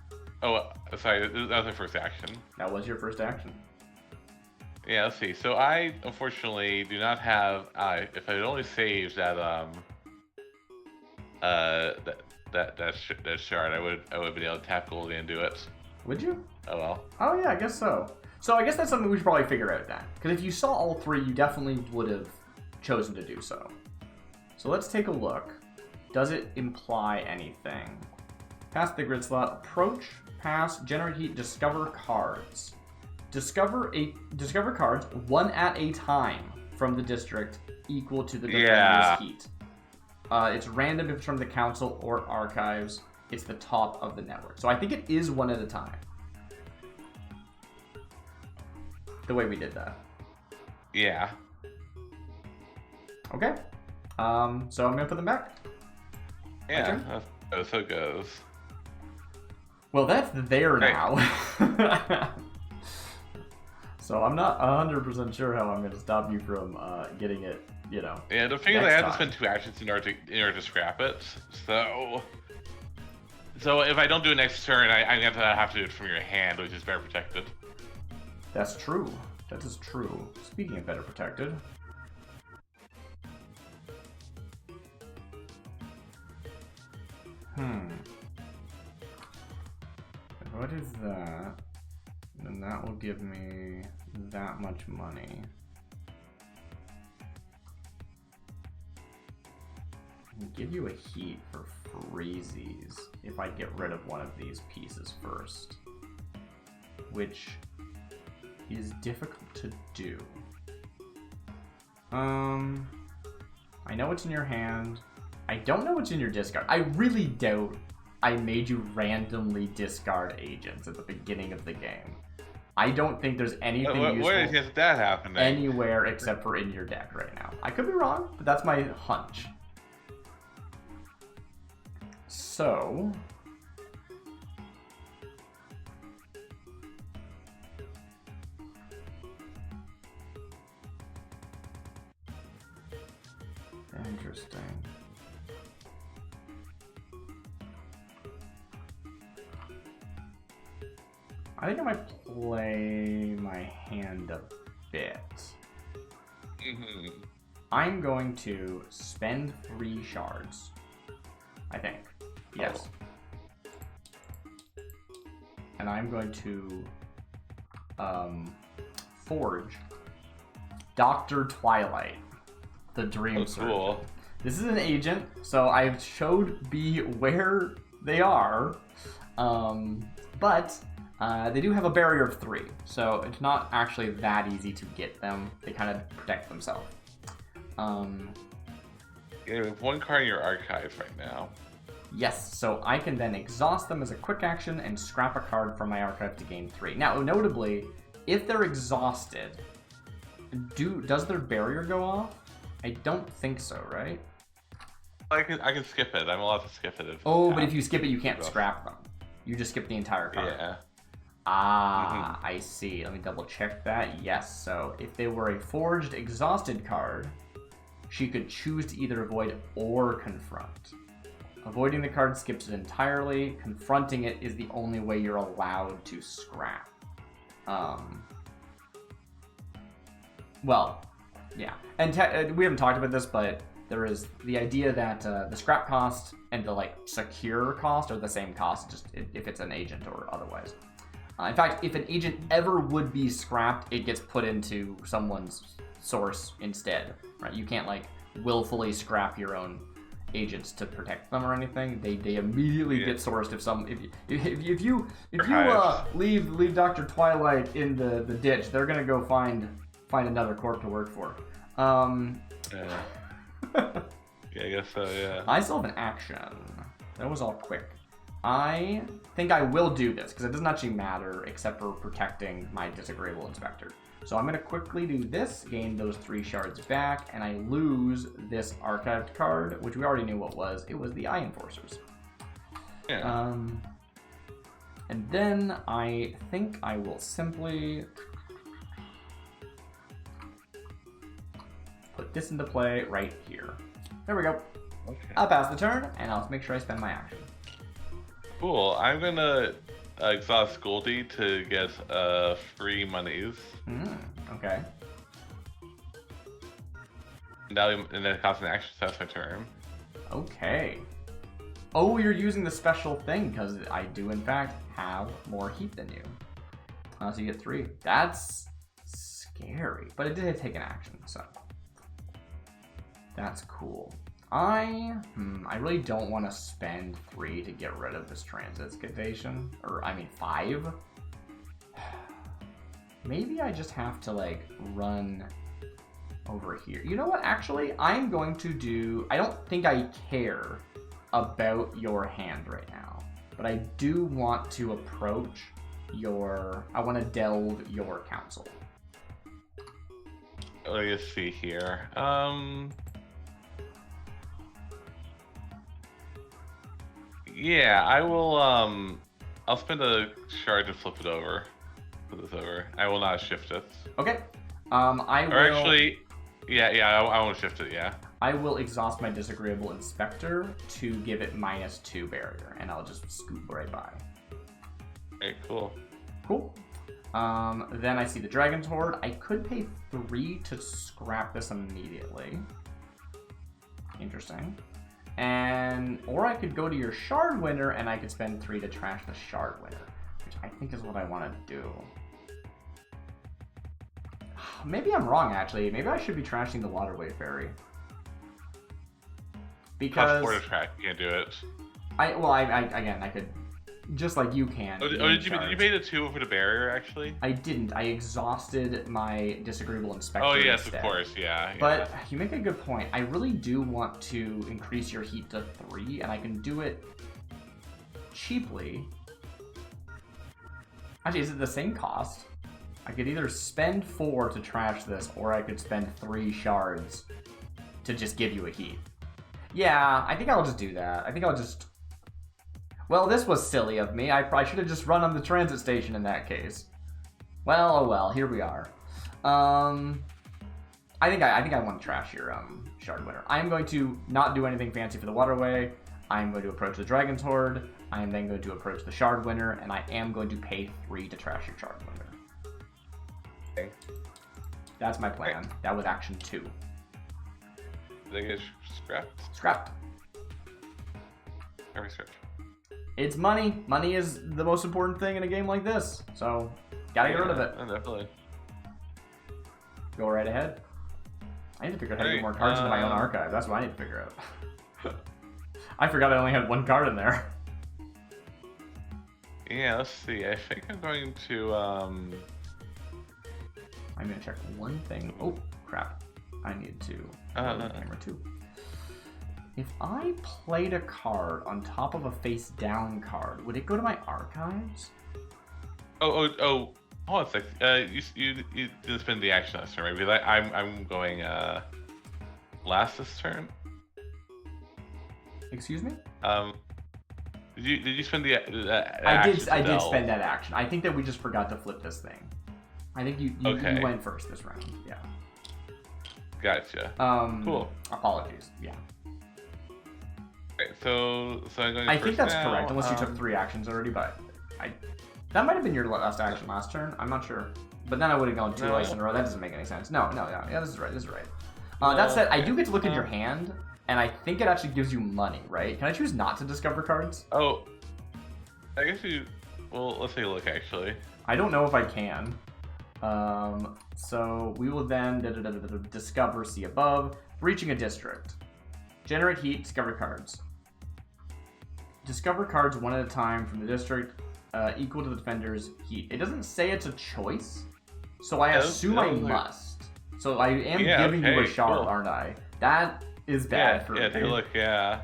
Oh, sorry, that was my first action. That was your first action. Yeah, let's see. So I, unfortunately, do not have... if I had only saved that, that shard, I would have been able to tap Goldie and do it. Would you? Oh well. Oh yeah, I guess so. So I guess that's something we should probably figure out then. Because if you saw all 3, you definitely would have chosen to do so. So let's take a look. Does it imply anything? Pass the grid slot. Approach. Pass. Generate heat. Discover cards. Discover cards 1 at a time from the district equal to the defender's heat. It's random if it's from the council or archives. It's the top of the network. So I think it is 1 at a time. The way we did that. Yeah. Okay. So I'm gonna put them back. Yeah, that's how it goes. Well, that's there now. So I'm not 100% sure how I'm gonna stop you from getting it, you know. Yeah, the thing is I have to spend 2 actions in order to scrap it. So if I don't do it next turn, I'm gonna have to do it from your hand, which is better protected. That's true. That is true. Speaking of better protected. What is that? Then that will give me that much money. I can give you a heat for freezies if I get rid of one of these pieces first, which is difficult to do. I know what's in your hand. I don't know what's in your discard. I really doubt I made you randomly discard agents at the beginning of the game. I don't think there's anything useful where is that happening? Anywhere except for in your deck right now. I could be wrong, but that's my hunch. So... Interesting. I think I might play my hand a bit. I'm going to spend 3 shards. I think. Yes. And I'm going to forge Dr. Twilight, the Dream Surgeon. Cool. This is an agent, so I've showed B where they are, but they do have a barrier of 3, so it's not actually that easy to get them. They kind of protect themselves. You have 1 card in your archive right now. Yes, so I can then exhaust them as a quick action and scrap a card from my archive to gain 3. Now, notably, if they're exhausted, does their barrier go off? I don't think so, right? I can skip it. I'm allowed to skip it. But if you skip it, you can't scrap them. You just skip the entire card. Yeah. I see. Let me double check that. Yes, so if they were a forged exhausted card, she could choose to either avoid or confront. Avoiding the card skips it entirely. Confronting it is the only way you're allowed to scrap. Well, yeah. And we haven't talked about this, but there is the idea that the scrap cost and the secure cost are the same cost, just if it's an agent or otherwise. In fact, if an agent ever would be scrapped, it gets put into someone's source instead, right? You can't willfully scrap your own agents to protect them or anything. They immediately get sourced if you leave Dr. Twilight in the ditch, they're gonna go find another corp to work for. Yeah, I guess so, yeah. I still have an action. That was all quick. I think I will do this because it doesn't actually matter except for protecting my disagreeable inspector. So I'm going to quickly do this, gain those 3 shards back, and I lose this archived card, which we already knew what was. It was the Eye Enforcers. Yeah. And then I think I will simply put this into play right here. There we go. Okay. I'll pass the turn, and I'll make sure I spend my action. Cool. I'm gonna exhaust Goldie to get free monies. Okay. And then it costs an action, so that's my turn. Okay. Oh, you're using the special thing because I do in fact have more heat than you. So you get 3. That's scary, but it did take an action, so that's cool. I really don't want to spend 3 to get rid of this transit excavation, or I mean 5. Maybe I just have to run over here. You know what? Actually, I'm going to do. I don't think I care about your hand right now, but I do want to approach your. I want to delve your council. Let me just see here. Yeah, I will, I'll spend a shard to flip it over. Flip this over. I will not shift it. Okay. I will... Or actually, I won't shift it, yeah. I will exhaust my disagreeable inspector to give it -2 barrier, and I'll just scoot right by. Okay, cool. Cool. Then I see the Dragon's Horde. I could pay 3 to scrap this immediately. Interesting. Or I could go to your shard winner and I could spend 3 to trash the shard winner, which I think is what I want to do. Maybe I'm wrong, actually. Maybe I should be trashing the Waterway Ferry. Because... Cost 4 to trash, you can't do it. Again, I could... Just like you can. Did you pay the 2 over the barrier, actually? I didn't. I exhausted my disagreeable inspector. Oh, yes, instead. Of course, yeah. But you make a good point. I really do want to increase your heat to 3, and I can do it cheaply. Actually, is it the same cost? I could either spend 4 to trash this, or I could spend 3 shards to just give you a heat. Yeah, I think I'll just do that. I think I'll just... Well, this was silly of me. I should have just run on the transit station in that case. Well, oh well, here we are. I think I want to trash your shard winner. I am going to not do anything fancy for the waterway. I am going to approach the Dragon's Horde. I am then going to approach the shard winner, and I am going to pay 3 to trash your shard winner. Okay. That's my plan. Okay. That was action 2. Did they get scrapped? Scrapped. Every scrapped. It's money. Money is the most important thing in a game like this. So, gotta get rid of it. Definitely. Go right ahead. I need to figure out how to get more cards into my own archive. That's what I need to figure out. I forgot I only had 1 card in there. Yeah, let's see. I think I'm going to... I'm gonna check one thing. Oh, crap. I need to... camera 2. If I played a card on top of a face-down card, would it go to my archives? Hold on a sec. You didn't spend the action last turn, right? Because I'm going last this turn. Excuse me? Did you spend the action? I did spend that action. I think that we just forgot to flip this thing. I think you went first this round. Yeah. Gotcha. Cool. Apologies. Yeah. Okay, so I'm going. I think that's correct, unless you took 3 actions already. But that might have been your last action last turn. I'm not sure. But then I would have gone 2 ice in a row. That doesn't make any sense. No. Yeah, this is right. That said, I do get to look at your hand, and I think it actually gives you money, right? Can I choose not to discover cards? Oh, I guess you. Well, let's take a look. Actually, I don't know if I can. So we will then discover. See above. Reaching a district. Generate heat. Discover cards. Discover cards 1 at a time from the district, equal to the defender's heat. It doesn't say it's a choice, so I assume I must. So I am giving you a shard, cool. Aren't I? That is bad for me. Yeah, take a look, yeah.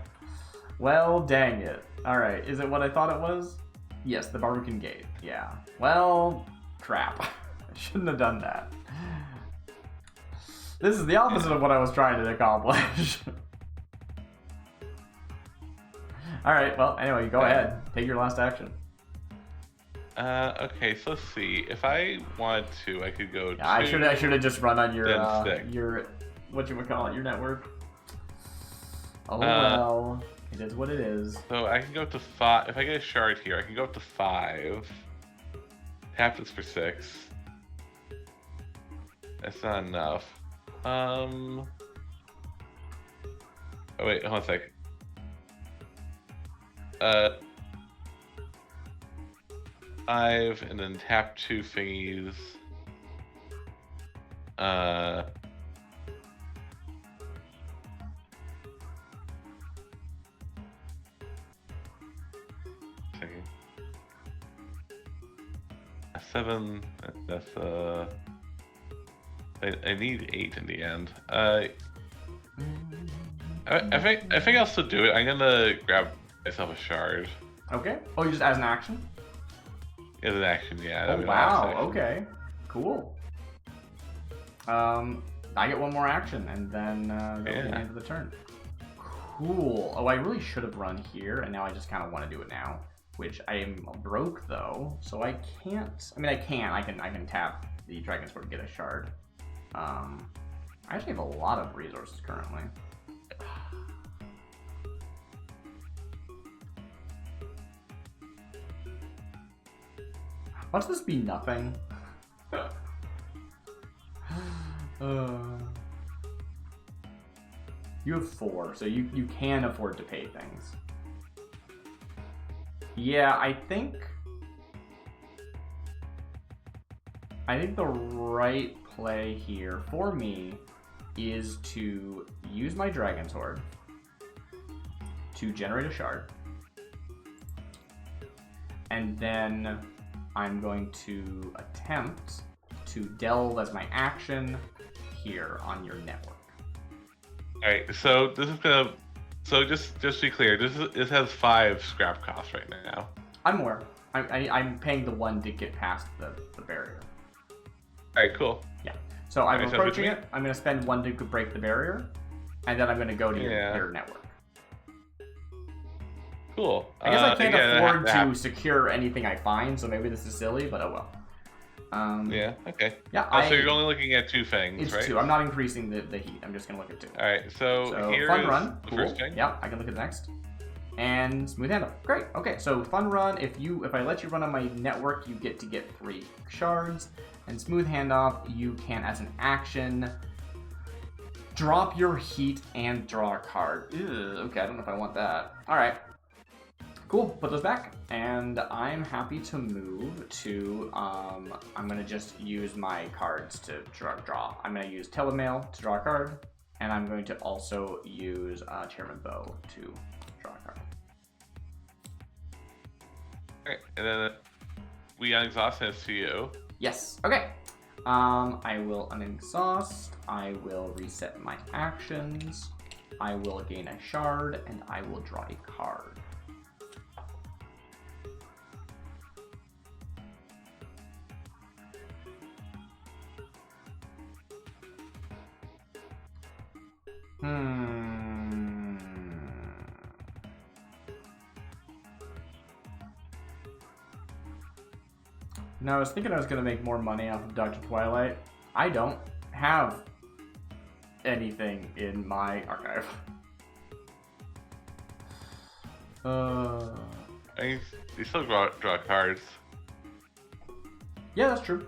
Well, dang it. Alright, is it what I thought it was? Yes, the Barbican Gate. Yeah. Well, crap. I shouldn't have done that. This is the opposite of what I was trying to accomplish. Alright, well, anyway, go ahead. Take your last action. Okay, so let's see. If I wanted to, I could go to... I should have just run on your whatchamacallit, your network. Oh, well. It is what it is. So I can go up to 5. If I get a shard here, I can go up to 5. Tap this for 6. That's not enough. Oh, wait, hold on a sec. 5, and then tap 2 thingies. Second. 7. That's I need 8 in the end. I think I'll still do it. I'm gonna grab myself a shard. Okay. Oh, you just as an action? As an action, yeah. Oh, wow. Okay. Cool. I get 1 more action, and then go to the end of the turn. Cool. Oh, I really should have run here, and now I just kind of want to do it now. Which I am broke though, so I can't. I mean, I can. I can tap the Dragon's Sword to get a shard. I actually have a lot of resources currently. Watch this be nothing. You have 4, so you can afford to pay things. Yeah, I think the right play here for me is to use my Dragon Sword to generate a shard. And then I'm going to attempt to delve as my action here on your network. Alright, so this is gonna... So just to be clear, this has 5 scrap costs right now. I'm aware. I'm paying the 1 to get past the barrier. Alright, cool. Yeah. So I'm approaching it. I'm going to spend 1 to break the barrier, and then I'm going to go to your network. Cool. I guess I can't afford to secure anything I find, so maybe this is silly, but oh well. Yeah, okay. Yeah, so you're only looking at 2 fangs, right? It's 2. I'm not increasing the heat. I'm just going to look at 2. Alright, so here's fun run. the Cool. first fang. Yeah, I can look at the next. And smooth handoff. Great. Okay, so fun run. If I let you run on my network, you get to get 3 shards. And smooth handoff, you can, as an action, drop your heat and draw a card. Ew, okay, I don't know if I want that. All right. Cool, put those back. And I'm happy to move to, I'm going to just use my cards to draw. I'm going to use Telemail to draw a card. And I'm going to also use Chairman Bow to draw a card. Alright, and then we unexhaust this to you. Yes. Okay. I will unexhaust. I will reset my actions. I will gain a shard, and I will draw a card. No, I was thinking I was going to make more money off of Dr. Twilight. I don't have anything in my archive. You still draw cards. Yeah, that's true.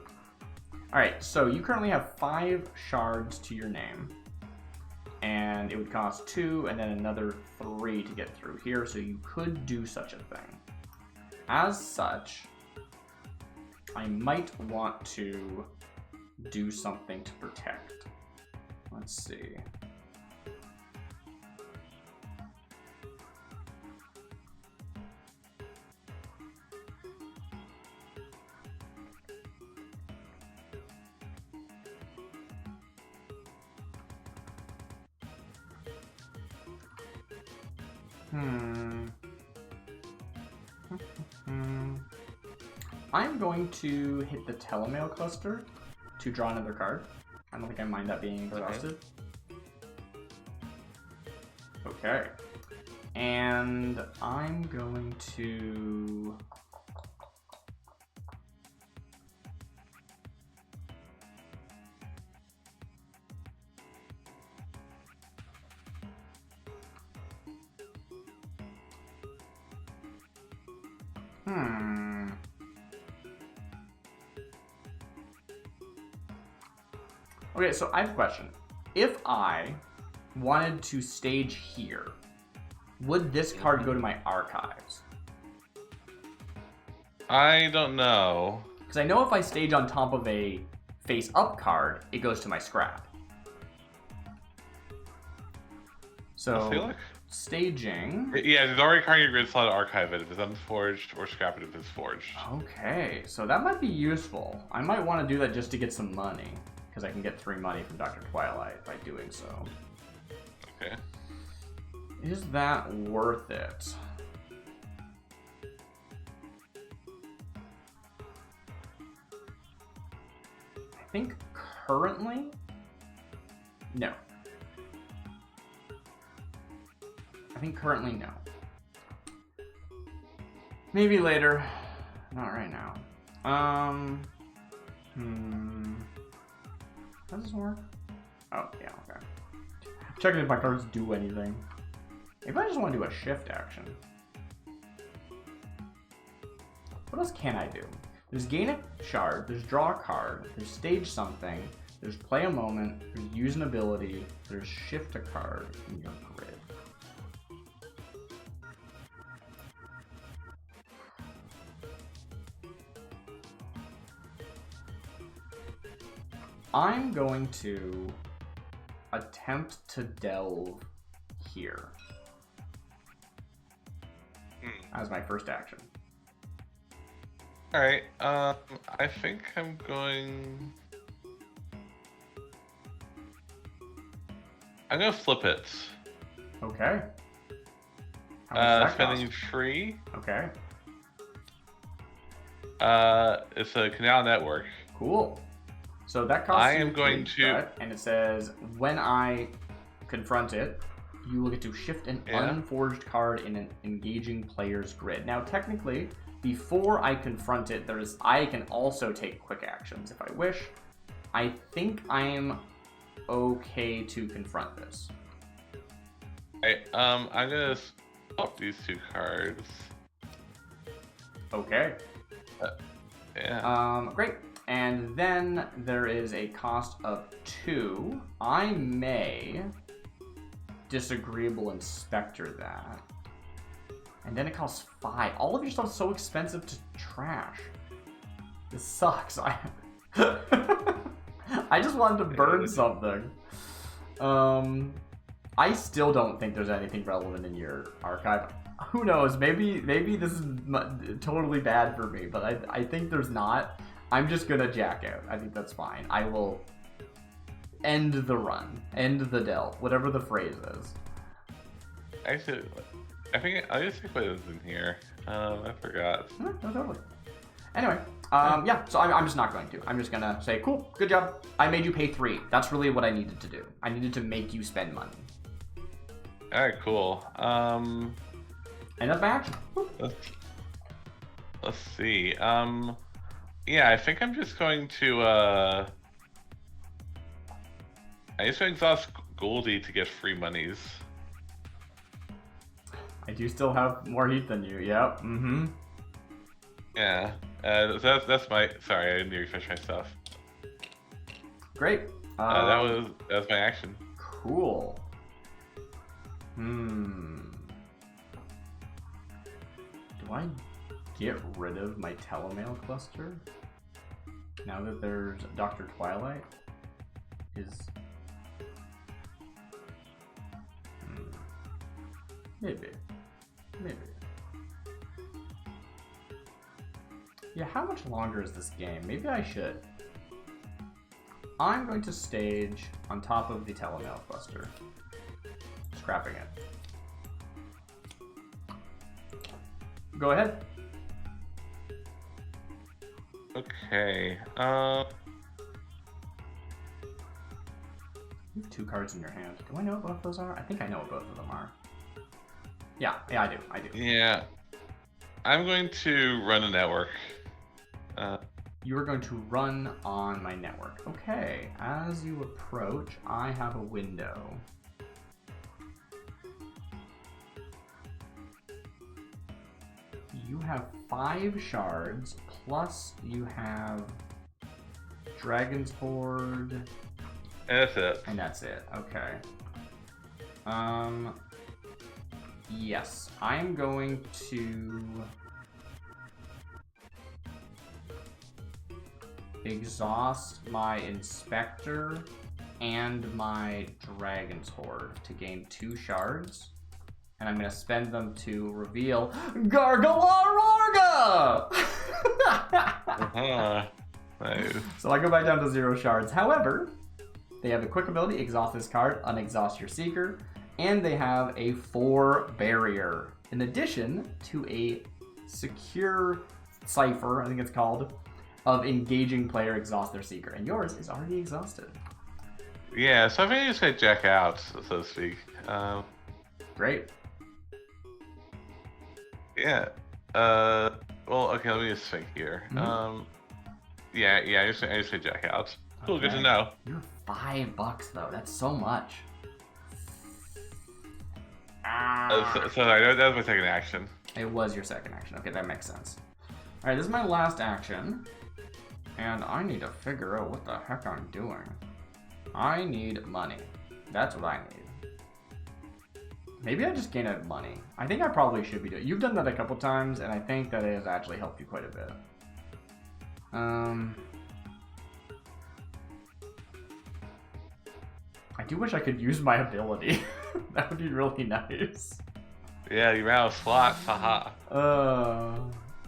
Alright, so you currently have 5 shards to your name. And it would cost 2 and then another 3 to get through here, so you could do such a thing. As such, I might want to do something to protect. Let's see. I'm going to hit the Telemail cluster to draw another card. I don't think I mind that being exhausted. Okay. And I'm going to... Okay, so I have a question. If I wanted to stage here, would this card go to my archives? I don't know. Because I know if I stage on top of a face-up card, it goes to my scrap. So, staging... Yeah, there's already a card in your grid slot to archive it if it's unforged, or scrap it if it's forged. Okay, so that might be useful. I might want to do that just to get some money. Because I can get 3 money from Dr. Twilight by doing so. Okay. Is that worth it? I think currently, no. I think currently, no. Maybe later. Not right now. How does this work? Oh, yeah, okay. I'm checking if my cards do anything. Maybe I just want to do a shift action. What else can I do? There's gain a shard, there's draw a card, there's stage something, there's play a moment, there's use an ability, there's shift a card in your grid. I'm going to attempt to delve here as my first action. All right. I think I'm going to flip it. Okay. How much does that spending cost? 3. Okay. It's a canal network. Cool. So that costs I you am going 3, to, right? And it says when I confront it, you will get to shift an unforged card in an engaging player's grid. Now, technically, before I confront it, I can also take quick actions if I wish. I think I'm okay to confront this. Alright, I'm gonna swap these 2 cards. Okay. Yeah. Great. And then there is a cost of 2. I may disagreeable inspector that. And then it costs 5. All of your stuff's so expensive to trash. This sucks. I just wanted to burn something. I still don't think there's anything relevant in your archive. Who knows? Maybe this is totally bad for me, but I think there's not. I'm just gonna jack out. I think that's fine. I will end the run, end the delve, whatever the phrase is. Actually, I think I'll just take what is in here. I forgot. No, totally. Anyway, yeah, so I'm just not going to. I'm just gonna say, cool, good job. I made you pay 3. That's really what I needed to do. I needed to make you spend money. Alright, cool. And that's my action. Let's see. Yeah, I think I'm just going to, I just exhaust Goldie to get free monies. I do still have more heat than you, yep, mm-hmm. Yeah, that's my, sorry, I didn't refresh my stuff. Great. That was my action. Cool. Do I get rid of my telemail cluster now that there's Dr. Twilight? Maybe. Yeah, how much longer is this game? Maybe I should. I'm going to stage on top of the telemail cluster. Scrapping it. Go ahead. Okay. You have 2 cards in your hand. Do I know what both those are? I think I know what both of them are. Yeah, I do. Yeah. I'm going to run a network. You are going to run on my network. Okay, as you approach, I have a window. You have 5 shards, plus you have Dragon's Horde. And that's it. And that's it, okay. Yes, I'm going to exhaust my Inspector and my Dragon's Horde to gain 2 shards. And I'm going to spend them to reveal Gargalararga! Nice. So I go back down to 0 shards. However, they have a quick ability, exhaust this card, unexhaust your Seeker, and they have a 4 barrier. In addition to a secure cipher, I think it's called, of engaging player exhaust their Seeker. And yours is already exhausted. Yeah, so I think I just got jack out, so to speak. Great. Yeah. Well, okay, let me just think here. Yeah, I just say jack out. Cool, Okay. good to know. You're $5 though. That's so much. Sorry, that was my second action. It was your second action. Okay, that makes sense. All right, this is my last action, and I need to figure out what the heck I'm doing. I need money. That's what I need. Maybe I just gain a money. I think I probably should be doing. You've done that a couple times, and I think that it has actually helped you quite a bit. I do wish I could use my ability. That would be really nice. Yeah, you ran out of slots, haha.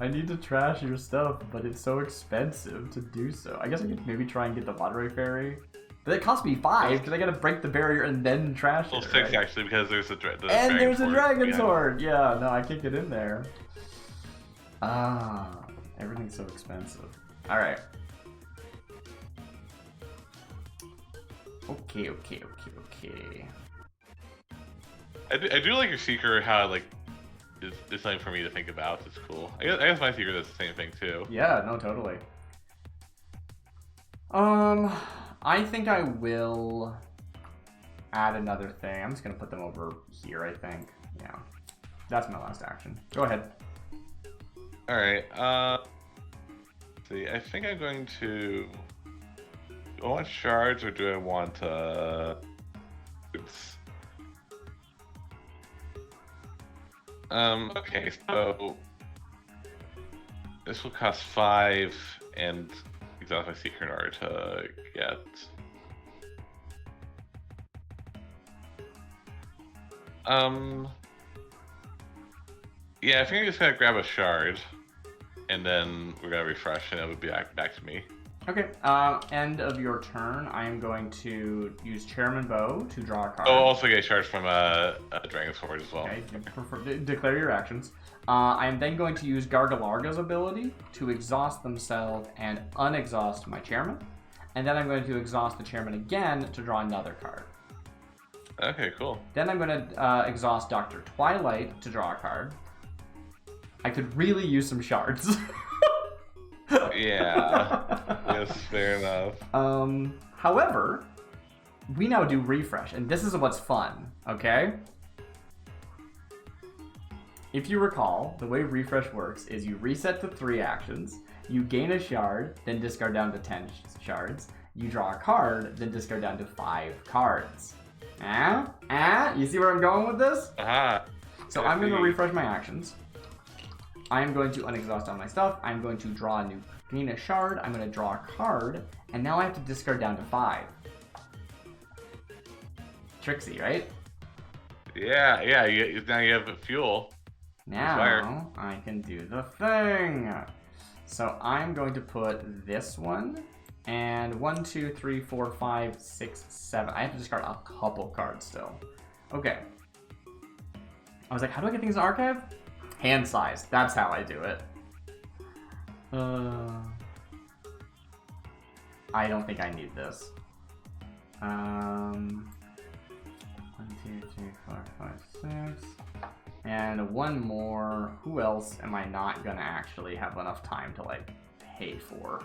I need to trash your stuff, but it's so expensive to do so. I guess I could maybe try and get the Water Fairy. But it costs me 5, because I gotta break the barrier and then trash well, it. 6 right? actually, because there's a and there's a dragon yeah. sword! Yeah, no, I can't get in there. Everything's so expensive. Alright. Okay. I do like your Seeker, how, like, it's something for me to think about. It's cool. I guess my Seeker does the same thing, too. Yeah, no, totally. I think I will add another thing. I'm just gonna put them over here, I think. Yeah. That's my last action. Go ahead. Alright, see, I think I'm going to... Do I want shards, or do I want, oops. Okay, so... This will cost 5, and exhaust my Seeker in order to get... Yeah, I think I'm just gonna grab a shard, and then we're gonna refresh, and it would be back to me. Okay, end of your turn, I am going to use Chairman Bow to draw a card. Oh, also get shards from a Dragon Sword as well. Okay, declare your actions. I am then going to use Gargalarga's ability to exhaust themselves and unexhaust my Chairman. And then I'm going to exhaust the Chairman again to draw another card. Okay, cool. Then I'm going to exhaust Dr. Twilight to draw a card. I could really use some shards. Yeah. Yes, fair enough. However, we now do refresh, and this is what's fun, okay? If you recall, the way refresh works is you reset to 3 actions, you gain a shard, then discard down to 10 shards, you draw a card, then discard down to 5 cards. You see where I'm going with this? So I'm going to refresh my actions. I'm going to unexhaust all my stuff. I'm going to draw a new, gain a shard. I'm going to draw a card, and now I have to discard down to 5. Tricksy, right? Yeah. Now you have fuel. Now I can do the thing. So I'm going to put this one, and 1, 2, 3, 4, 5, 6, 7. I have to discard a couple cards still. Okay. I was like, how do I get things in archive? Hand size. That's how I do it. I don't think I need this. 1, 2, 3, 4, 5, 6. And one more. Who else am I not gonna actually have enough time to like pay for?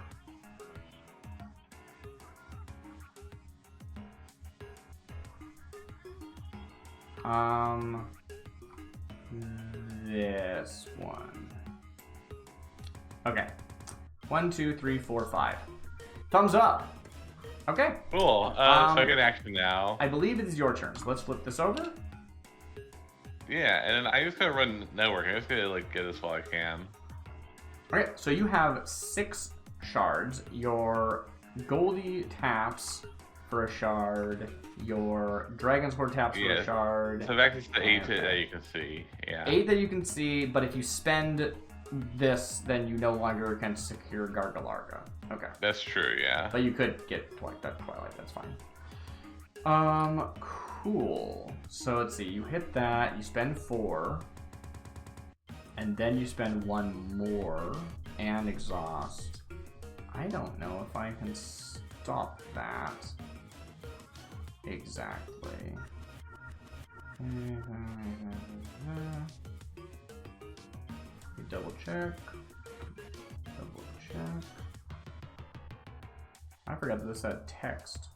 This one. Okay. 1, 2, 3, 4, 5. Thumbs up. Okay. Cool. So I get action now. I believe it is your turn. So let's flip this over. Yeah, and then I just gotta run network. I just gotta like get this while I can. Okay, so you have 6 shards. Your Goldie taps for a shard. Your Dragon Sword taps for a shard. So back to the 8 that you can see. Yeah. 8 that you can see, but if you spend this, then you no longer can secure Gargalarga. Okay. That's true, yeah. But you could get Twilight, that's fine. Cool. So let's see, you hit that, you spend 4, and then you spend 1 more and exhaust. I don't know if I can stop that exactly. Double check. I forgot that this had text.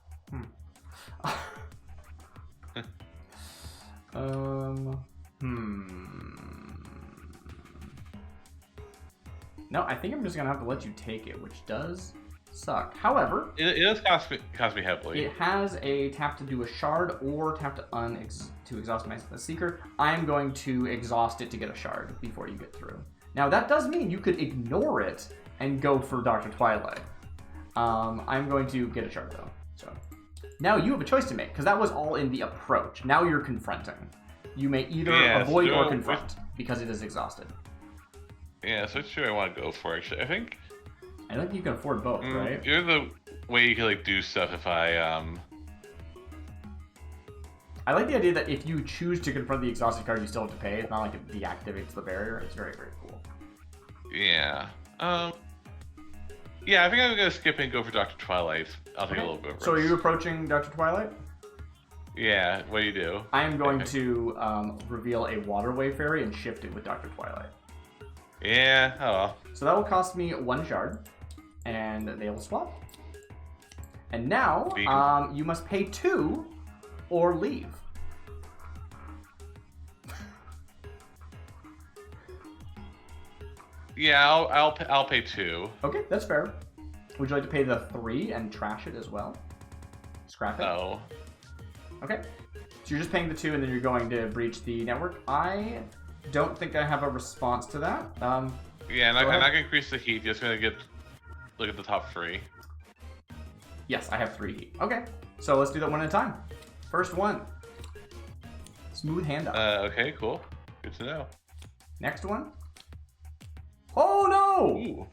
No, I think I'm just gonna have to let you take it, which does suck. However, it does cost me heavily. It has a tap to do a shard or tap to exhaust my seeker. I'm going to exhaust it to get a shard before you get through. Now that does mean you could ignore it and go for Dr. Twilight. I'm going to get a shard though. So now you have a choice to make because that was all in the approach. Now you're confronting. You may either avoid or confront because it is exhausted. Yeah, so which do I want to go for? Actually, I think you can afford both, right? You're the way you can like do stuff if I like the idea that if you choose to confront the exhausted card, you still have to pay. It's not like it deactivates the barrier. It's very, very cool. Yeah. Yeah, I think I'm gonna skip and go for Dr. Twilight. I'll take a little bit of risk. So are you approaching Dr. Twilight? Yeah, what do you do? I am going to reveal a Waterway Fairy and shift it with Dr. Twilight. Yeah, oh well. So that will cost me 1 shard, and they will swap. And now, you must pay 2 or leave. Yeah, I'll pay 2. Okay, that's fair. Would you like to pay the 3 and trash it as well? Scrap it? No. Okay. So you're just paying the 2 and then you're going to breach the network. I don't think I have a response to that. Yeah, I'm not gonna increase the heat, just gonna look at the top 3. Yes, I have 3 heat. Okay. So let's do that one at a time. First one. Smooth handoff. Okay, cool. Good to know. Next one. Oh no! Ooh.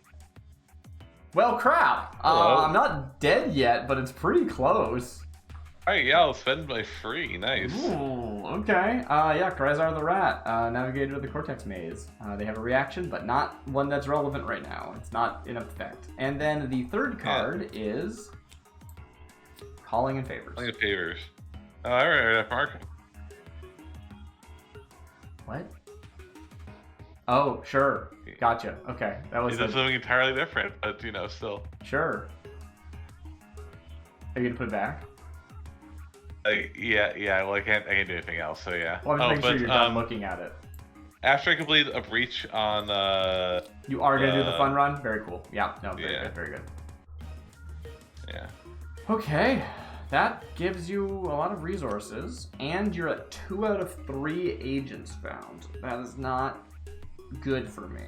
Well, crap. I'm not dead yet, but it's pretty close. Alright, yeah, I'll spend my free. Nice. Ooh, okay. Yeah, Kryzar the Rat, Navigator of the Cortex Maze. They have a reaction, but not one that's relevant right now. It's not in effect. And then the third card is Calling in Favors. Calling in Favors. Oh, alright, Mark. What? Oh, sure. Gotcha. Okay. That was something entirely different, but still. Sure. Are you gonna put it back? Yeah. Well, I can't do anything else. So yeah. Well, I'm just making sure you're done looking at it. After I complete a breach on. You are gonna do the fun run. Very cool. Yeah. No. Very good. Very good. Yeah. Okay. That gives you a lot of resources, and you're at 2 out of 3 agents found. That is not good for me,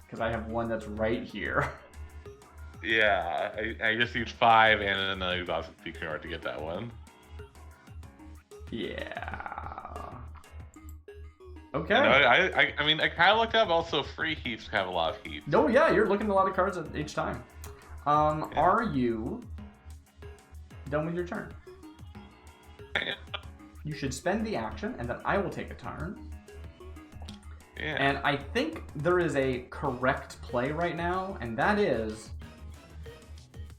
because I have one that's right here. Yeah, I just need 5 and an exhausted secret card to get that one. Yeah. Okay. I mean, I kind of looked up also free heats have a lot of heat. No, yeah, you're looking at a lot of cards each time. Are you done with your turn? You should spend the action, and then I will take a turn. Yeah. And I think there is a correct play right now, and that is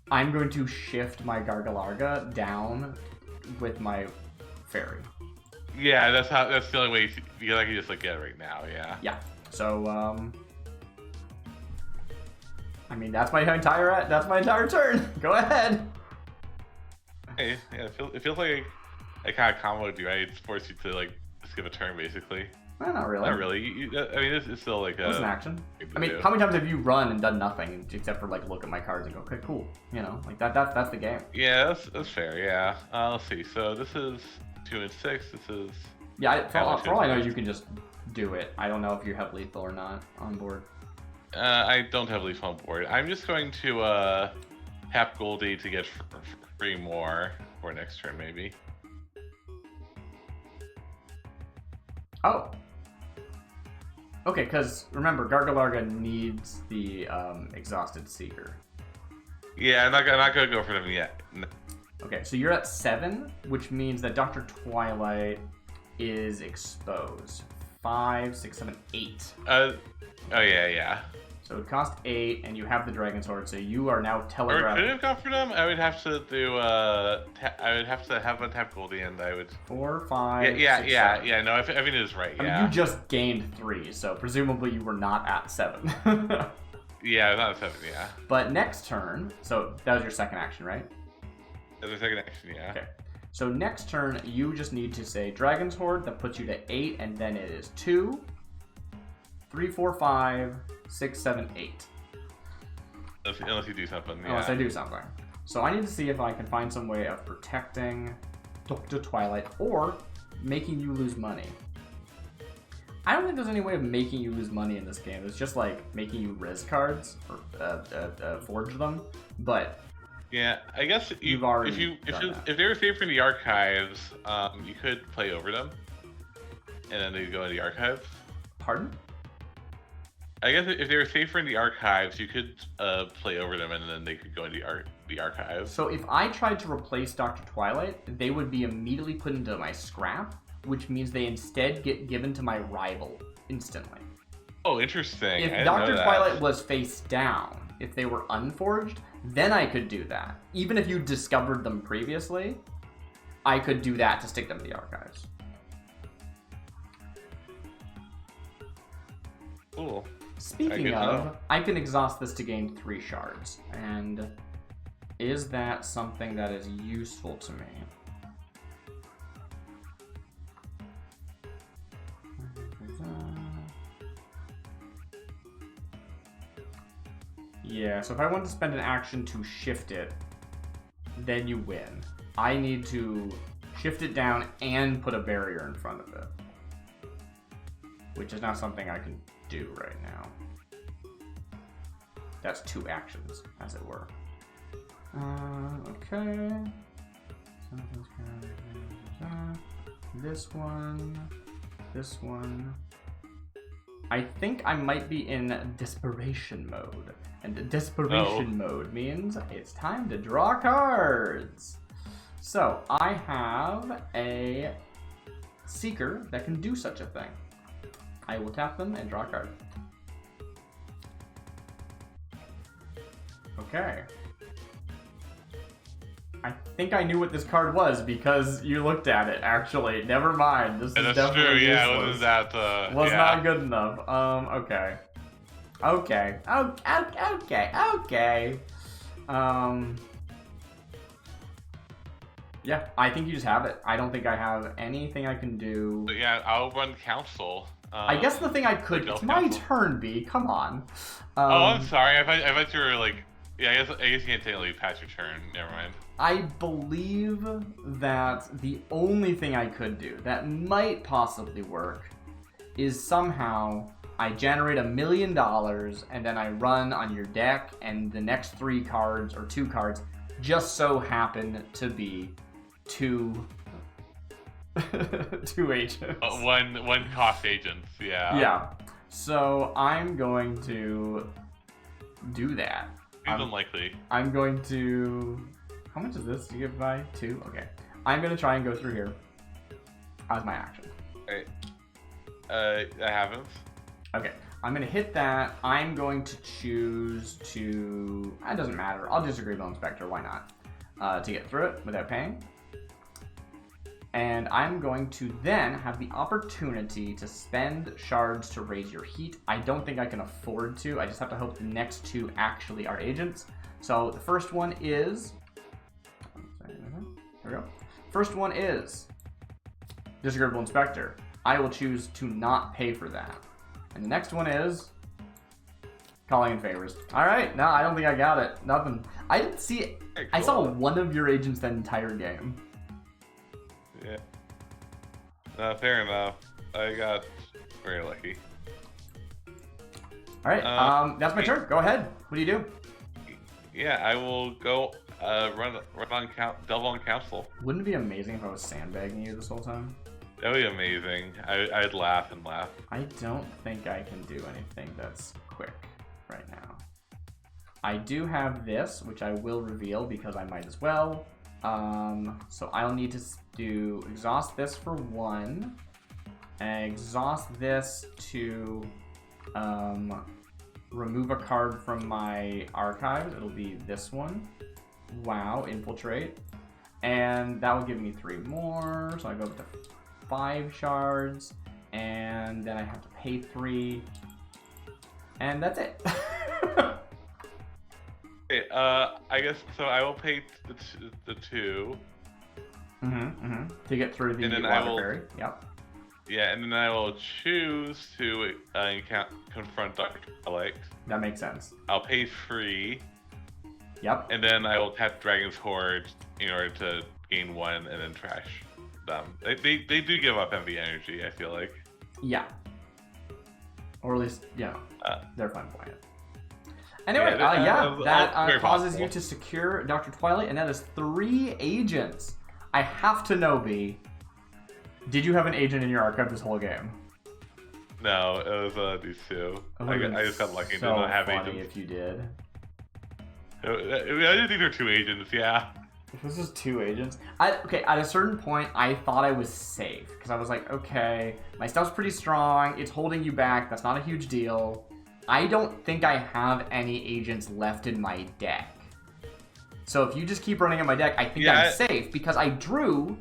I'm going to shift my Gargalarga down with my fairy. Yeah, that's the only way because I can just get it right now. Yeah. Yeah. So I mean that's my entire turn. Go ahead. Hey, yeah, it feels like I kind of comboed you. Right? It's forced you to skip a turn basically. Well, not really. Not really. I mean, it's still it was an action. I mean, how many times have you run and done nothing except for look at my cards and go, okay, cool. That's the game. Yeah, that's fair. Yeah. Let's see. So this is 2 and 6. This is. Yeah. For all I know, you can just do it. I don't know if you have lethal or not on board. I don't have lethal on board. I'm just going to tap Goldie to get free more for next turn, maybe. Oh. Okay, because remember, Gargalarga needs the Exhausted Seeker. Yeah, I'm not gonna go for them yet. No. Okay, so you're at 7, which means that Dr. Twilight is exposed. 5, 6, 7, 8. Oh yeah. So it would cost 8, and you have the Dragon Sword, so you are now Or telegraphed. could I have gone for them? I would have to do. I would have to have them tap Goldie, and I would. 4, 5. Yeah. 6, Yeah. 7. Yeah. No, if everything is right. I mean, you just gained 3, so presumably you were not at 7. Yeah, not a 7. Yeah. But next turn, so that was your second action, right? That's the second action. Yeah. Okay. So next turn, you just need to say Dragon's Horde. That puts you to 8, and then it is 2, 3, 4, 5, 6, 7, 8. Unless you do something. Yeah. Unless I do something. So I need to see if I can find some way of protecting Dr. Twilight or making you lose money. I don't think there's any way of making you lose money in this game. It's just like making you res cards or forge them. But yeah, I guess you've already if they were saved from the archives, you could play over them, and then they'd go in the archives. Pardon? I guess if they were safer in the archives, you could play over them, and then they could go in the archives. So if I tried to replace Dr. Twilight, they would be immediately put into my scrap, which means they instead get given to my rival instantly. Oh, interesting. If Dr. Twilight was face down, if they were unforged, then I could do that. Even if you discovered them previously, I could do that to stick them in the archives. Cool. Speaking of, I can exhaust this to gain 3 shards. And is that something that is useful to me? Yeah, so if I want to spend an action to shift it, then you win. I need to shift it down and put a barrier in front of it, which is not something I can do right now. That's 2 actions, as it were. Okay. This one. This one. I think I might be in desperation mode. And desperation mode means it's time to draw cards. So I have a Seeker that can do such a thing. I will tap them and draw a card. Okay. I think I knew what this card was because you looked at it, actually. Never mind. This is definitely true. Yeah, useless. wasn't that, was not good enough. Okay. Okay. Okay. Yeah, I think you just have it. I don't think I have anything I can do. But yeah, I'll run council. I guess the thing I could... It's my turn, B. Come on. Oh, I'm sorry. I thought you were like... Yeah, I guess you can't technically pass your turn. Never mind. I believe that the only thing I could do that might possibly work is somehow I generate $1 million and then I run on your deck, and the next 3 cards or 2 cards just so happen to be 2 agents. One cost agents, yeah. Yeah. So I'm going to do that. Seems unlikely. I'm going to... How much is this to give by? 2? Okay. I'm going to try and go through here as my action. Alright. That happens. Okay. I'm going to hit that. I'm going to choose to... It doesn't matter. I'll disagreeable inspector. Why not? To get through it without paying. And I'm going to then have the opportunity to spend shards to raise your heat. I don't think I can afford to. I just have to hope the next 2 actually are agents. So the first one is... There we go. First one is disagreeable inspector. I will choose to not pay for that. And the next one is calling in favors. All right. No, I don't think I got it. Nothing. I didn't see it. Hey, cool. I saw one of your agents that entire game. Yeah. No, fair enough. I got very lucky. All right. That's my turn. Go ahead. What do you do? Yeah, I will go delve on council. Wouldn't it be amazing if I was sandbagging you this whole time? That would be amazing. I'd laugh and laugh. I don't think I can do anything that's quick right now. I do have this, which I will reveal because I might as well. So I'll need to do exhaust this for 1, exhaust this to remove a card from my archives. It'll be this one. Wow, infiltrate. And that will give me 3 more. So I go up to 5 shards, and then I have to pay 3. And that's it. Okay, I guess so. I will pay the 2. To get through the water fairy. Yep. Yeah, and then I will choose to confront Dr. Twilight. That makes sense. I'll pay 3, Yep. And then I will tap Dragon's Horde in order to gain 1 and then trash them. They do give up MV energy, I feel like. Yeah. Or at least, they're fun playing it. Anyway, that causes you to secure Dr. Twilight, and that is 3 agents. I have to know, B, did you have an agent in your archive this whole game? No, it was these 2. I just got lucky to not have agents. If you did. I didn't think there were 2 agents, yeah. If this is 2 agents, okay. At a certain point, I thought I was safe because I was like, okay, my stuff's pretty strong. It's holding you back. That's not a huge deal. I don't think I have any agents left in my deck. So if you just keep running on my deck, I think I'm safe because I drew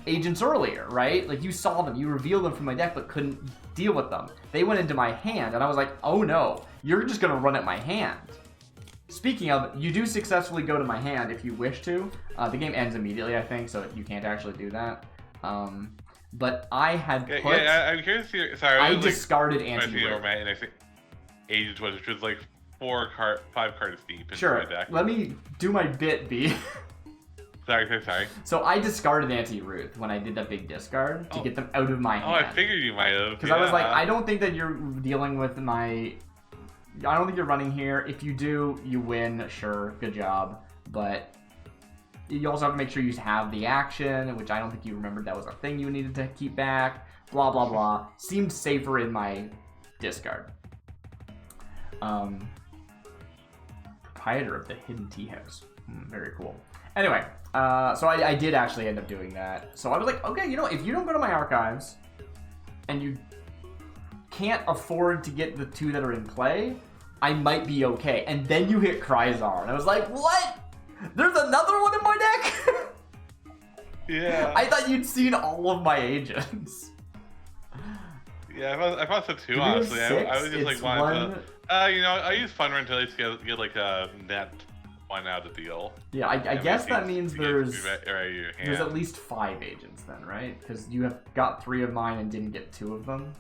agents earlier, right? Like you saw them, you revealed them from my deck, but couldn't deal with them. They went into my hand, and I was like, oh no, you're just gonna run at my hand. Speaking of, you do successfully go to my hand if you wish to. The game ends immediately, I think, so you can't actually do that. But I had put... I'm curious to hear... Sorry, I discarded anti-root. And I think Agents was, which was like 5 cards deep into my deck. Let me do my bit, B. Sorry. So I discarded anti-root when I did that big discard to get them out of my hand. Oh, I figured you might have. Because I was like, I don't think that you're dealing with my... I don't think you're running here. If you do, you win. Sure, good job. But you also have to make sure you have the action, which I don't think you remembered that was a thing you needed to keep back. Blah, blah, blah. Seemed safer in my discard. Proprietor of the Hidden Tea House. Very cool. Anyway, so I did actually end up doing that. So I was like, okay, if you don't go to my archives and you can't afford to get the 2 that are in play, I might be okay. And then you hit Kryzar, and I was like, what? There's another one in my deck? Yeah. I thought you'd seen all of my agents. Yeah, I thought so too, honestly. I was just like, wanted to... I use Fun Run until I get like a net 1 out of the deal. Yeah, I guess that means there's at least 5 agents then, right? Because you have got 3 of mine and didn't get 2 of them.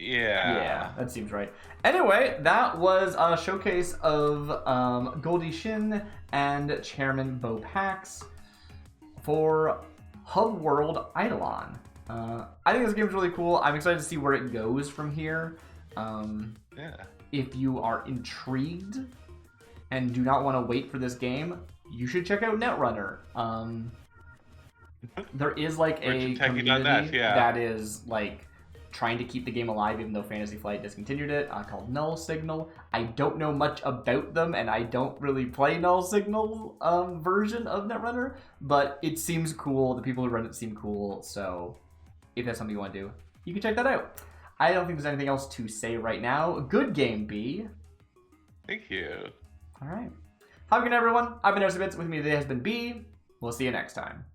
Yeah, that seems right. Anyway, that was a showcase of Goldie Shin and Chairman Bo Pax for Hubworld Aidolon. I think this game is really cool. I'm excited to see where it goes from here. If you are intrigued and do not want to wait for this game, you should check out Netrunner. There is like a community that is like trying to keep the game alive even though Fantasy Flight discontinued it, called Null Signal. I don't know much about them, and I don't really play Null Signal version of Netrunner, but it seems cool. The people who run it seem cool, so if that's something you want to do, you can check that out. I don't think there's anything else to say right now. Good game, B. Thank you. All right. Have a good night, everyone. I've been Bits. With me today has been B. We'll see you next time.